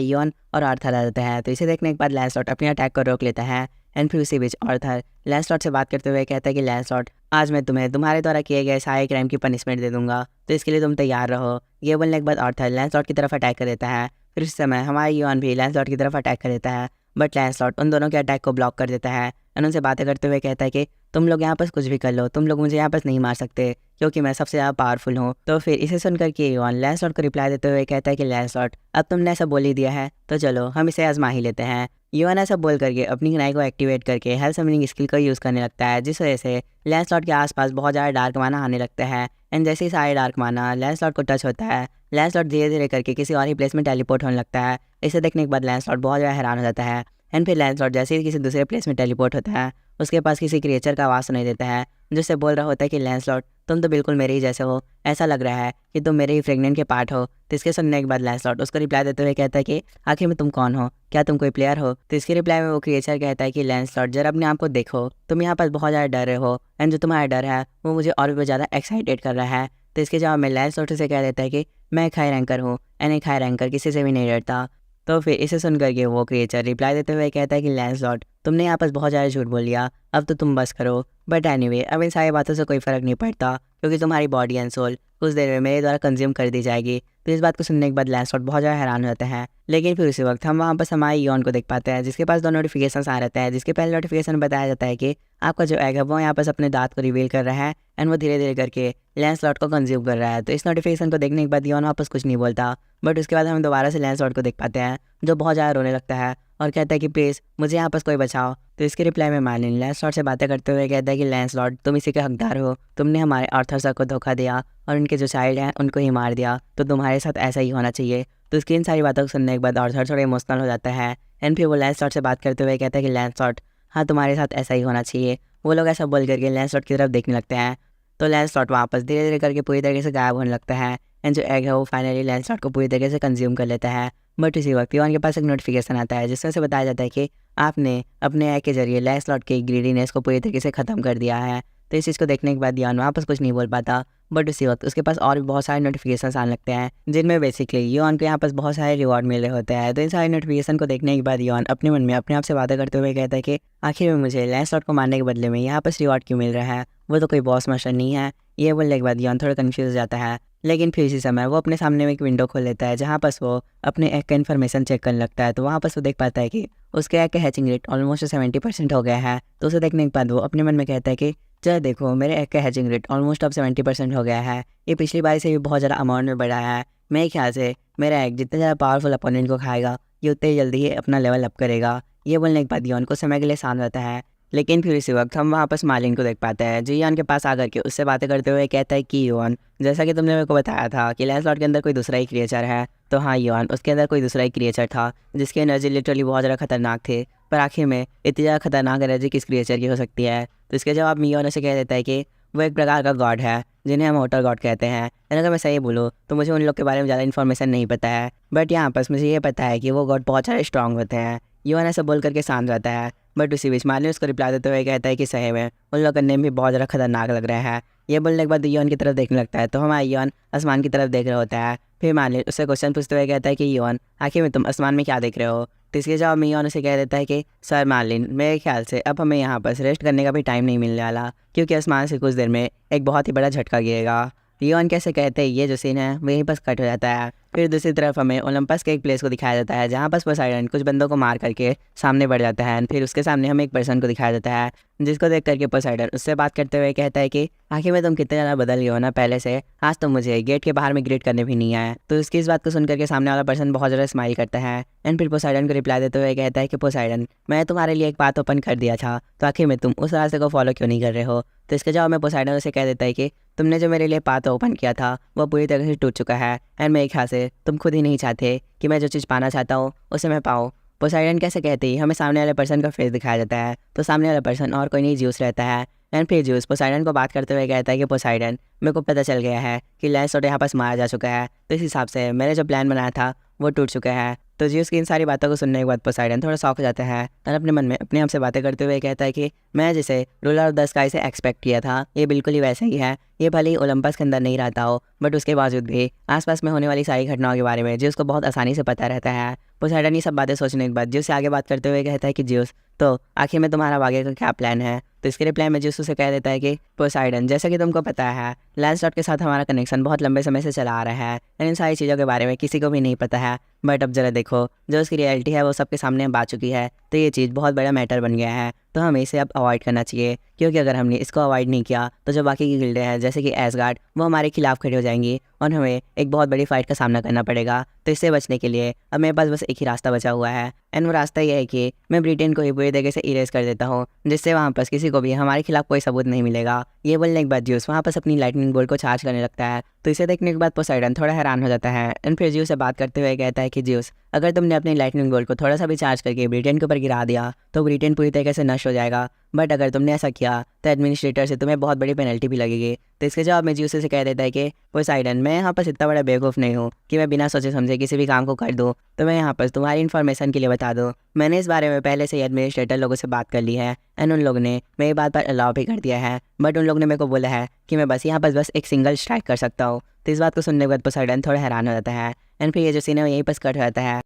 योन और आर्थर आ जाते हैं। तो इसे देखने के बाद लैंसलॉट अपने अटैक को रोक लेता है एंड फिर उसी बीच आर्थर लैंसलॉट से बात करते हुए कहता है कि लैंसलॉट, आज मैं तुम्हें तुम्हारे द्वारा किए गए सारे क्राइम की पनिशमेंट दे दूंगा, तो इसके लिए तुम तैयार रहो। ये बोलने के बाद आर्थर लैंसलॉट की तरफ अटैक कर देता है। फिर उस समय हमारे योन भी लैंसलॉट की तरफ अटैक कर देता है, बट लैंसलॉट उन दोनों के अटैक को ब्लॉक कर देता है एंड उनसे बातें करते हुए कहता है कि तुम लोग यहाँ पर कुछ भी कर लो, तुम लोग मुझे यहाँ पर नहीं मार सकते, क्योंकि मैं सबसे ज़्यादा पावरफुल हूँ। तो फिर इसे सुनकर के योन लैंसलॉट को रिप्लाई देते हुए कहता है कि लैंसलॉट, अब तुमने ऐसा बोल ही दिया है तो चलो हम इसे आजमा ही लेते हैं। योन ऐसा बोल करके अपनी कनाई को एक्टिवेट करके हेल्थ समनिंग स्किल का यूज़ करने लगता है, जिस वजह से लैंसलॉट के आसपास बहुत ज़्यादा डार्क माना आने लगता है। एंड जैसे ही सारे डार्क माना लैंसलॉट को टच होता है, लैंसलॉट धीरे धीरे करके किसी और ही प्लेस में टेलीपोर्ट होने लगता है। इसे देखने के बाद लैंसलॉट बहुत ज़्यादा हैरान हो जाता है एंड फिर लैंसलॉट जैसे ही किसी दूसरे प्लेस में टेलीपोर्ट होता है, उसके पास किसी क्रिएचर का आवाज़ सुनाई देता है, जिससे बोल रहा होता है कि लैंसलॉट, तुम तो बिल्कुल मेरे ही जैसे हो, ऐसा लग रहा है कि तुम मेरे ही फ्रेगनेंट के पार्ट हो। तो इसके सुनने के बाद लैंसलॉट उसको रिप्लाई देते हुए कहता है कि आखिर में तुम कौन हो, क्या तुम कोई प्लेयर हो। तो इसके रिप्लाई में वो क्रिएचर कहता है कि लैंसलॉट, जरा अपने आप को देखो, तुम यहाँ पर बहुत ज़्यादा डर रहे हो एंड जो तुम्हारा डर है वो मुझे और भी ज़्यादा एक्साइटेड कर रहा है। तो इसके जवाब में लैंसलॉट से कह देता है कि मैं एक हाई रैंकर हूँ एंड एक हाई रैंकर किसी से भी नहीं डरता। तो फिर इसे सुन करके वो क्रिएचर रिप्लाई देते हुए कहता है कि लैंसलॉट, तुमने यहाँ पर बहुत ज़्यादा झूठ बोल लिया, अब तो तुम बस करो। बट एनीवे, अब इन सारी बातों से कोई फ़र्क नहीं पड़ता, क्योंकि तुम्हारी बॉडी एंड सोल कुछ देर में मेरे द्वारा कंज्यूम कर दी जाएगी। तो इस बात को सुनने के बाद लैंसलॉट बहुत ज़्यादा हैरान हो जाते हैं। लेकिन फिर उसी वक्त हम वहाँ पर हमारे यॉन को देख पाते हैं, जिसके पास 2 नोटिफिकेशन आ रहते हैं। जिसके पहले नोटिफिकेशन बताया जाता है कि आपका जो एग है वो यहाँ पर अपने दांत को रिवील कर रहा है एंड वो धीरे धीरे करके लैंसलॉट को कंज्यूम कर रहा है। तो इस नोटिफिकेशन को देखने के बाद यॉन वापस कुछ नहीं बोलता, बट उसके बाद हम दोबारा से लैंसलॉट को देख पाते हैं जो बहुत ज़्यादा रोने लगता है और कहता है कि प्लीज़ मुझे यहाँ पर कोई बचाओ। तो इसके रिप्लाई में मार्लिन लैंसलॉट से बातें करते हुए कहता है कि लैंसलॉट तुम इसी के हकदार हो, तुमने हमारे आर्थर सर को धोखा दिया और उनके जो चाइल्ड हैं उनको ही मार दिया, तो तुम्हारे साथ ऐसा ही होना चाहिए। तो इसकी इन सारी बातों को सुनने के बाद आर्थर थोड़ा इमोशनल हो जाता है एंड फिर वो लैंसलॉट से बात करते हुए कहता है कि लैंसलॉट हाँ तुम्हारे साथ ऐसा ही होना चाहिए। वो लोग ऐसा बोल करके लैंसलॉट की तरफ देखने लगते हैं। तो लैंसलॉट वापस धीरे धीरे करके पूरी तरीके से गायब होने लगता है एंड जो एग है वो फाइनली लैंसलॉट को पूरी तरीके से कंज्यूम कर लेता है। बट इसी वक्त यॉन के पास एक नोटिफिकेशन आता है जिसमें से बताया जाता है कि आपने अपने एग के जरिए लैंसलॉट की ग्रीडीनेस को पूरी तरीके से ख़त्म कर दिया है। तो इस चीज़ को देखने के बाद यॉन वापस कुछ नहीं बोल पाता, बट उसी वक्त उसके पास और भी बहुत सारे नोटिफिकेशन आने लगते हैं जिनमें बेसिकली यॉन को यहाँ पास बहुत सारे रिवॉर्ड मिल रहे होते हैं। तो इन सारे नोटिफिकेशन को देखने के बाद यॉन अपने मन में अपने आप से बातें करते हुए कहता है कि आखिर में मुझे लैंसलॉट को मारने के बदले में यहाँ पास रिवॉर्ड क्यों मिल रहा है, वो तो कोई बॉस मास्टर नहीं है। ये बोलने के बाद यॉन थोड़ा कन्फ्यूज हो जाता है, लेकिन फिर इसी समय वो अपने सामने में एक विंडो खोल लेता है जहाँ पास वो अपने एग का इन्फॉर्मेशन चेक करने लगता है। तो वहाँ पास वो देख पाता है कि उसके एग का हैचिंग रेट ऑलमोस्ट 70% हो गया है। तो उसे देखने के बाद वो अपने मन में कहता है कि चल देखो मेरे एग का हैचिंग रेट ऑलमोस्ट अब 70% हो गया है, ये पिछली बार से भी बहुत ज़्यादा अमाउंट में बढ़ा है। मेरे ख्याल से मेरा एग जितने ज़्यादा पावरफुल अपोनेंट को खाएगा ये उतने ही जल्दी ही अपना लेवल अप करेगा। ये बोलने के बाद यॉन को समय के लिए शांत रहता है। लेकिन फिर इसी वक्त हम वापस मार्लिन को देख पाते हैं जो यॉन के पास आकर के उससे बातें करते हुए कहता है कि यॉन जैसा कि तुमने मेरे को बताया था कि लैंसलॉट के अंदर कोई दूसरा ही क्रिएचर है, तो हाँ यॉन उसके अंदर कोई दूसरा ही क्रिएचर था जिसकी एनर्जी लिटरली बहुत ज़्यादा खतरनाक थे। पर आखिर में इतनी ज़्यादा खतरनाक एनर्जी किस क्रिएचर की हो सकती है? तो इसके जवाब में यॉन उसे कह देता है कि वो एक प्रकार का गॉड है जिन्हें हम वॉटर गॉड कहते हैं। एंड अगर मैं सही बोलूँ तो मुझे उन लोग के बारे में ज़्यादा इन्फॉर्मेशन नहीं पता है, बट यहाँ पर मुझे ये पता है कि वो गॉड बहुत सारे स्ट्रॉन्ग होते हैं। यॉन ऐसा बोल करके शांत रहता है, बट उसी बीच मार्लिन उसको रिप्लाई देते हुए कहता है कि सही में उन लोग का नेम भी बहुत ज़्यादा खतरनाक लग रहा है। ये बोलने के बाद यॉन की तरफ देखने लगता है, तो हमारा यॉन आसमान की तरफ देख रहा होता है। फिर मार्लिन उससे क्वेश्चन पूछते हुए कहता है कि यॉन आखिर में तुम आसमान में क्या देख रहे हो? तो इसके जवाब में यॉन उसे कह देता है कि सर मार्लिन मेरे ख्याल से अब हमें यहाँ पर रेस्ट करने का भी टाइम नहीं मिलने वाला, क्योंकि आसमान से कुछ देर में एक बहुत ही बड़ा झटका गिरेगा। यॉन कैसे कहते हैं ये जो सीन है वहीं पर कट हो जाता है। फिर दूसरी तरफ हमें ओलंपस के एक प्लेस को दिखाया जाता है जहाँ पर पोसाइडन कुछ बंदों को मार करके सामने बढ़ जाता है। फिर उसके सामने हमें एक पर्सन को दिखाया जाता है जिसको देख करके पोसाइडन उससे बात करते हुए कहता है कि आखिर में तुम कितने ज़्यादा बदल गए हो ना पहले से, आज तो मुझे गेट के बाहर में ग्रीट करने भी नहीं आया। तो उसकी इस बात को सुन करके सामने वाला पर्सन बहुत ज़्यादा स्माइल करता है एंड फिर पोसाइडन को रिप्लाई देते हुए कहता है कि पोसाइडन मैं तुम्हारे लिए एक बात ओपन कर दिया था, तो आखिर में तुम उस रास्ते को फॉलो क्यों नहीं कर रहे हो? तो इसके जवाब में पोसाइडन उसे कह देता है कि तुमने जो मेरे लिए पाथ ओपन किया था वो पूरी तरह से टूट चुका है एंड मेरे ख्याल से तुम खुद ही नहीं चाहते कि मैं जो चीज़ पाना चाहता हूँ उसे मैं पाऊँ। पोसाइडन कैसे कहते ही हमें सामने वाले पर्सन का फेस दिखाया जाता है, तो सामने वाला पर्सन और कोई नहीं ज्यूस रहता है एंड फिर ज्यूस पोसाइडन को बात करते हुए कहता है कि पोसाइडन मेरे को पता चल गया है कि लैंसलॉट यहाँ पास मारा जा चुका है, तो इस हिसाब से मैंने जो प्लान बनाया था वो टूट चुका है। तो ज्यूस की इन सारी बातों को सुनने के बाद पोसाइडन थोड़ा शॉक हो जाता है और अपने मन में अपने आप से बातें करते हुए कहता है कि मैं जिसे रूलर ऑफ द स्काई से एक्सपेक्ट किया था ये बिल्कुल ही वैसा ही है। ये भले ही ओलंपस के अंदर नहीं रहता हो, बट उसके बावजूद भी आसपास में होने वाली सारी घटनाओं के बारे में ज्यूस को बहुत आसानी से पता रहता है। पोसाइडन ये सब बातें सोचने के बाद ज्यूस से आगे बात करते हुए कहता है कि ज्यूस तो आखिर में तुम्हारा आगे का क्या प्लान है? तो इसके रिप्लाई में ज्यूस उसे कह देता है कि पोसाइडन जैसा कि तुमको पता है लैंसलॉट के साथ हमारा कनेक्शन बहुत लंबे समय से चला आ रहा है, इन सारी चीज़ों के बारे में किसी को भी नहीं पता है, बट अब जरा देखो जो उसकी रियलिटी है वो सबके सामने अब आ चुकी है, तो ये चीज़ बहुत बड़ा मैटर बन गया है, तो हमें इसे अब अवॉइड करना चाहिए, क्योंकि अगर हमने इसको अवॉइड नहीं किया तो जो बाकी की गिल्डें हैं जैसे कि एसगार्ड वो हमारे खिलाफ खड़ी हो जाएंगी और हमें एक बहुत बड़ी फाइट का सामना करना पड़ेगा। तो इससे बचने के लिए अब मेरे पास बस एक ही रास्ता बचा हुआ है एंड वो रास्ता ये है कि मैं ब्रिटेन को ही पूरी तरीके से इरेज कर देता हूँ, जिससे वहाँ पर किसी को भी हमारे खिलाफ कोई सबूत नहीं मिलेगा। ये बोलने के बाद ज्यूस वहाँ पर अपनी लाइटनिंग बोल्ट को चार्ज करने लगता है। तो इसे देखने के बाद पोसाइडन थोड़ा हैरान हो जाता है एंड फिर ज्यूस से बात करते हुए कहता है कि ज्यूस अगर तुमने अपनी लाइटनिंग बोल्ट को थोड़ा सा भी चार्ज करके ब्रिटेन के ऊपर गिरा दिया तो ब्रिटेन पूरी तरीके से नष्ट हो जाएगा, बट अगर तुमने ऐसा किया तो एडमिनिस्ट्रेटर से तुम्हें बहुत बड़ी पेनल्टी भी लगेगी। तो इसके जवाब में ज्यूस से कह देता है कि पोसाइडन मैं यहाँ पर इतना बड़ा बेवकूफ़ नहीं हूँ कि मैं बिना सोचे समझे किसी भी काम को कर दूँ, तो मैं यहाँ पर तुम्हारी इन्फॉर्मेशन के लिए बता दूँ मैंने इस बारे में पहले से ही एडमिनिस्ट्रेटर लोगों से बात कर ली है एंड उन लोगों ने मेरी बात पर अलाउ भी कर दिया है, बट उन लोगों ने मेरे को बोला है कि मैं बस यहाँ पर बस एक सिंगल स्ट्राइक कर सकता हूँ। तो इस बात को सुनने के बाद पोसाइडन थोड़ा हैरान हो जाता है एंड फिर ये जो सीन है वो यहीं पर कट हो जाता है।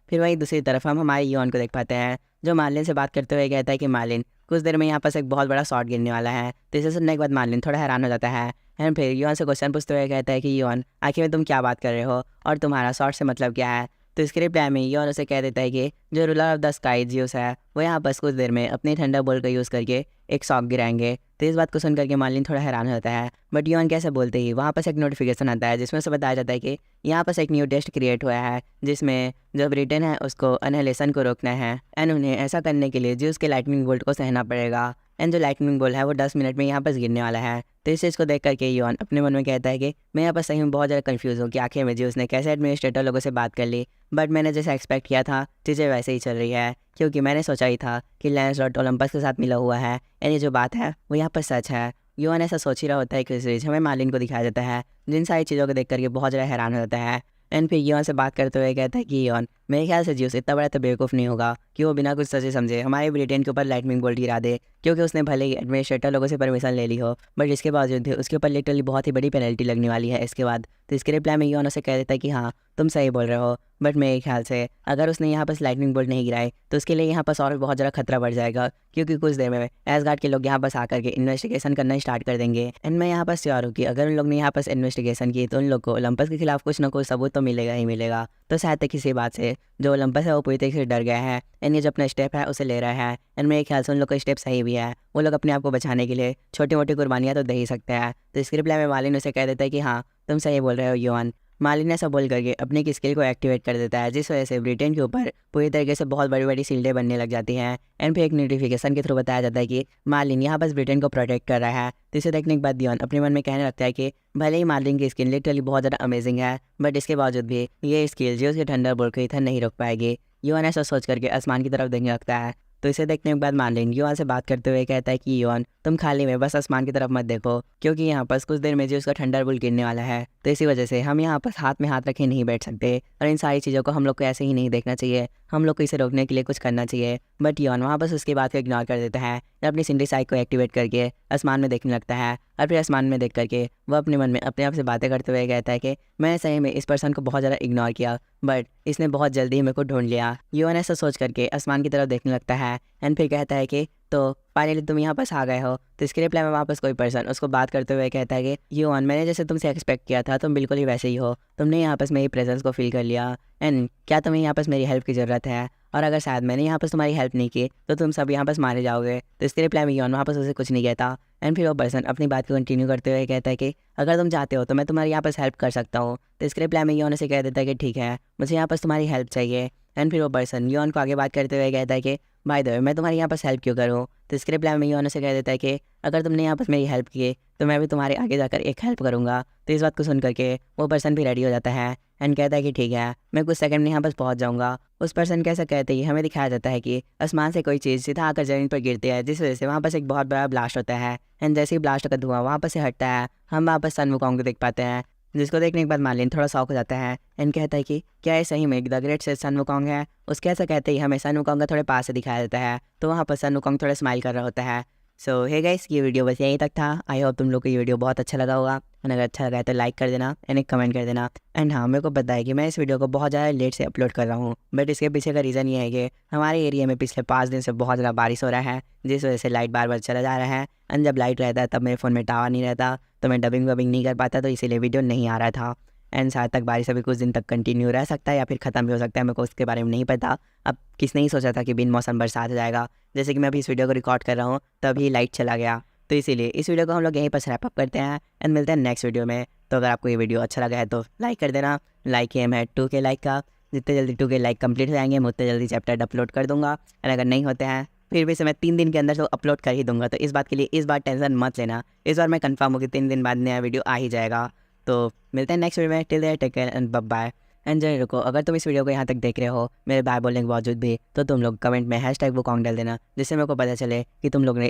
फिर वहीं दूसरी तरफ हम हमारे यॉन को देख पाते हैं जो मार्लिन से बात करते हुए कहता है कि मार्लिन कुछ देर में यहाँ पर एक बहुत बड़ा शॉट गिरने वाला है। तो इसे सुनने के बाद मार्लिन थोड़ा हैरान हो जाता है एंड फिर युआन से क्वेश्चन पूछते हुए कहता है कि युआन आखिर में तुम क्या बात कर रहे हो और तुम्हारा शॉर्ट से मतलब क्या है। तो इसके रिप्लाई में युआन उसे कह देता है कि जो ruler of the sky Zeus है वो यहाँ बस कुछ देर में अपने थंडर बोल्ट का यूज़ करके एक शॉक गिराएंगे। तो इस बात को सुन करके मार्लिन थोड़ा हैरान होता है, बट युआन कैसे बोलते ही वहाँ पर एक नोटिफिकेशन आता है जिसमें से बताया जाता है कि यहाँ पर एक न्यू टेस्ट क्रिएट हुआ है जिसमें जो ब्रिटेन है उसको अनहेलेशन को रोकना है एंड उन्हें ऐसा करने के लिए जियोस के लाइटनिंग बोल्ट को सहना पड़ेगा। एंड जो लाइटनिंग बोल्ट है वो 10 मिनट में यहाँ पर गिरने वाला है। तो इस चीज़ को देख करके युआन अपने मन में कहता है कि मैं यहाँ पर सही में बहुत ज़्यादा कंफ्यूज हूँ कि आखिर में जियोस ने कैसे एडमिनिस्ट्रेटर लोगों से बात कर ली, बट मैंने जैसा एक्सपेक्ट किया था चीज़ें वैसे ही चल रही है, क्योंकि मैंने सोचा ही था कि लैंसलॉट ओलंपस के साथ मिला हुआ है एंड ये जो बात है वो यहाँ पर सच है। युआन ऐसा सोच ही रहा होता है कि सीरीज हमें मार्लिन को दिखाया जाता है जिन सारी चीज़ों को देख करके बहुत ज़्यादा हैरान हो जाता है। एंड फिर युआन से बात करते हुए कहता है कि युआन मेरे ख्याल से जियोस इतना बड़ा तो बेवकूफ़ नहीं होगा कि वो बिना कुछ सोचे समझे हमारे ब्रिटेन के ऊपर लाइटनिंग बोल्ट गिरा दे, क्योंकि उसने भले ही एडमिनिस्ट्रेटर लोगों से परमिशन ले ली हो बट इसके बावजूद भी उसके ऊपर लिटरली बहुत ही बड़ी पेनल्टी लगने वाली है इसके बाद। तो इसके रिप्लाई में युआन उसे कह देता है कि हाँ तुम सही बोल रहे हो, बट मेरे ख्याल से अगर उसने यहाँ पर लाइटनिंग बोल्ट नहीं गिराए तो उसके लिए यहाँ पर और बहुत ज़्यादा खतरा बढ़ जाएगा, क्योंकि कुछ देर में एसगार्ड के लोग यहाँ पर आकर के इन्वेस्टिगेशन करना स्टार्ट कर देंगे। एंड मैं यहाँ पर श्योर हूँ कि अगर उन लोग ने यहाँ पर इन्वेस्टिगेशन की तो उन लोग को ओलंपस के खिलाफ कुछ ना कुछ सबूत तो मिलेगा ही मिलेगा। तो शायद तक किसी बात से जो ओलंपस है वो पूरी तरीके से डर गया है एंड ये जो अपना स्टेप है उसे ले रहा है। एंड मेरे ख्याल से उन लोग का स्टेप सही भी है, वो लोग अपने आप को बचाने के लिए छोटी मोटी कुर्बानियाँ तो दे ही सकते हैं। तो इसके रिप्लाई में मार्लिन उसे कह देता है कि हाँ तुम सही बोल रहे हो युआन। मार्लिन ऐसा बोल करके अपनी एक स्किल को एक्टिवेट कर देता है जिस वजह से ब्रिटेन के ऊपर पूरी तरीके से बहुत बड़ी बड़ी शील्डें बनने लग जाती हैं। एंड फिर एक नोटिफिकेशन के थ्रू बताया जाता है कि मार्लिन यहाँ बस ब्रिटेन को प्रोटेक्ट कर रहा है। तो इसे देखने के बाद युआन अपने मन में कहने लगता है कि भले ही मार्लिन की स्किल लिटरली बहुत ज़्यादा अमेजिंग है बट इसके बावजूद भी ये स्किल जो उसके थंडर बोल्ट को इधर नहीं रोक पाएगी। युआन ऐसा सोच करके आसमान की तरफ देखने लगता है। तो इसे देखने के बाद मार्लिन युआन से बात करते हुए कहता है कि युआन तुम खाली में बस आसमान की तरफ मत देखो, क्योंकि यहाँ पर कुछ देर में जो उसका थंडर बोल्ट गिरने वाला है, तो इसी वजह से हम यहाँ पर हाथ में हाथ रखे नहीं बैठ सकते और इन सारी चीज़ों को हम लोग को ऐसे ही नहीं देखना चाहिए, हम लोग को इसे रोकने के लिए कुछ करना चाहिए। बट युआन वहाँ बस उसकी बात को इग्नोर कर देता है और अपनी सिंडी साइक को एक्टिवेट करके आसमान में देखने लगता है। और फिर आसमान में देख करके वह अपने मन में अपने आप से बातें करते हुए कहता है कि मैंने सही में इस पर्सन को बहुत ज़्यादा इग्नोर किया बट इसने बहुत जल्दी ही मेरे को ढूंढ लिया। युआन ऐसा सोच करके आसमान की तरफ देखने लगता है एंड फिर कहता है कि तो फाइनली तुम यहाँ पास आ गए हो। तो इसके रिप्लाई में वापस कोई पर्सन उसको बात करते हुए कहता है कि युआन मैंने जैसे तुमसे एक्सपेक्ट किया था तुम बिल्कुल ही वैसे ही हो, तुमने यहाँ पास मेरी प्रेजेंस को फील कर लिया एंड क्या तुम्हें यहाँ पास मेरी हेल्प की ज़रूरत है, और अगर शायद मैंने यहाँ पास तुम्हारी हेल्प नहीं की तो तुम सब यहाँ पास मारे जाओगे। तो इसके रिप्लाई में युआन वहाँ पास उसे कुछ नहीं कहता एंड फिर वो पर्सन अपनी बात को कंटिन्यू करते हुए कहता है कि अगर तुम चाहते हो तो मैं तुम्हारी यहाँ पास हेल्प कर सकता हूँ। तो इसके रिप्लाई में युआन उसे कह देता है कि ठीक है मुझे यहाँ पास तुम्हारी हेल्प चाहिए। एंड फिर वो पर्सन युआन को आगे बात करते हुए कहता है कि बाय द वे मैं तुम्हारी यहाँ पास हेल्प क्यों करूँ। तो इसके रिप्लाई में युआन उसे कह देता है कि अगर तुमने यहाँ पास मेरी हेल्प की तो मैं भी तुम्हारे आगे जाकर एक हेल्प करूँगा। तो इस बात को सुन करके वो पर्सन भी रेडी हो जाता है एंड कहता है कि ठीक है मैं कुछ सेकंड में यहाँ पास पहुँच जाऊँगा। उस पर्सन कैसा कहते ही हमें दिखाया जाता है कि आसमान से कोई चीज़ सीधा आकर ज़मीन पर गिरती है जिस वजह से वहाँ पास एक बहुत बड़ा ब्लास्ट होता है एंड जैसे ही ब्लास्ट का धुआं वहाँ पर से हटता है हम वहाँ पर सन वुकोंग को देख पाते हैं, जिसको देखने के बाद मार्लिन थोड़ा शॉक हो जाता है एंड कहता है कि क्या ये सही में द ग्रेट से सन वुकोंग है। उसके ऐसा कहते ही हमें सन वुकोंग का थोड़े पास से दिखाया जाता है, तो वहाँ पर सन वुकोंग थोड़ा स्माइल कर रहा होता है। सो हे गाइस ये वीडियो बस यहीं तक था। आई होप तुम लोग को ये वीडियो बहुत अच्छा लगा होगा एंड अगर अच्छा लगा है तो लाइक कर देना एंड एक कमेंट कर देना। एंड हाँ मेरे को पता है कि मैं इस वीडियो को बहुत ज़्यादा लेट से अपलोड कर रहा हूँ, बट इसके पीछे का रीज़न ये है कि हमारे एरिया में पिछले 5 दिन से बहुत ज़्यादा बारिश हो रहा है जिस वजह से लाइट बार बार चला जा रहा है एंड जब लाइट रहता है तब मेरे फ़ोन में टावर नहीं रहता तो मैं डबिंग वबिंग नहीं कर पाता, तो इसीलिए वीडियो नहीं आ रहा था। एंड शायद तक बारिश अभी कुछ दिन तक कंटिन्यू रह सकता है या फिर ख़त्म भी हो सकता है, मेरे को उसके बारे में नहीं पता। अब किसने ही सोचा था कि बिन मौसम बरसात हो जाएगा। जैसे कि मैं अभी इस वीडियो को रिकॉर्ड कर रहा हूँ तभी लाइट चला गया, तो इसीलिए इस वीडियो को हम लोग यहीं पर रैप अप करते हैं एंड मिलते हैं नेक्स्ट वीडियो में। तो अगर आपको ये वीडियो अच्छा लगा है तो लाइक कर देना। लाइक एम है 2K लाइक का, जितने जल्दी 2K लाइक कंप्लीट हो जाएंगे मैं उतने जल्दी चैप्टर अपलोड कर दूंगा एंड अगर नहीं होते हैं फिर भी से मैं 3 दिन के अंदर तो अपलोड कर ही दूंगा। तो इस बात के लिए इस बार टेंशन मत लेना, इस बार मैं कंफर्म हूँ कि 3 दिन बाद नया वीडियो आ ही जाएगा। तो मिलते हैं नेक्स्ट वीडियो में। Till there take care and bye bye. And जरूर रुको, अगर तुम इस वीडियो को यहाँ तक देख रहे हो मेरे बाय बोलने के बावजूद भी तो तुम लोग कमेंट में #वुकोंग डाल देना, जिससे मेरे को पता चले कि तुम लोग ने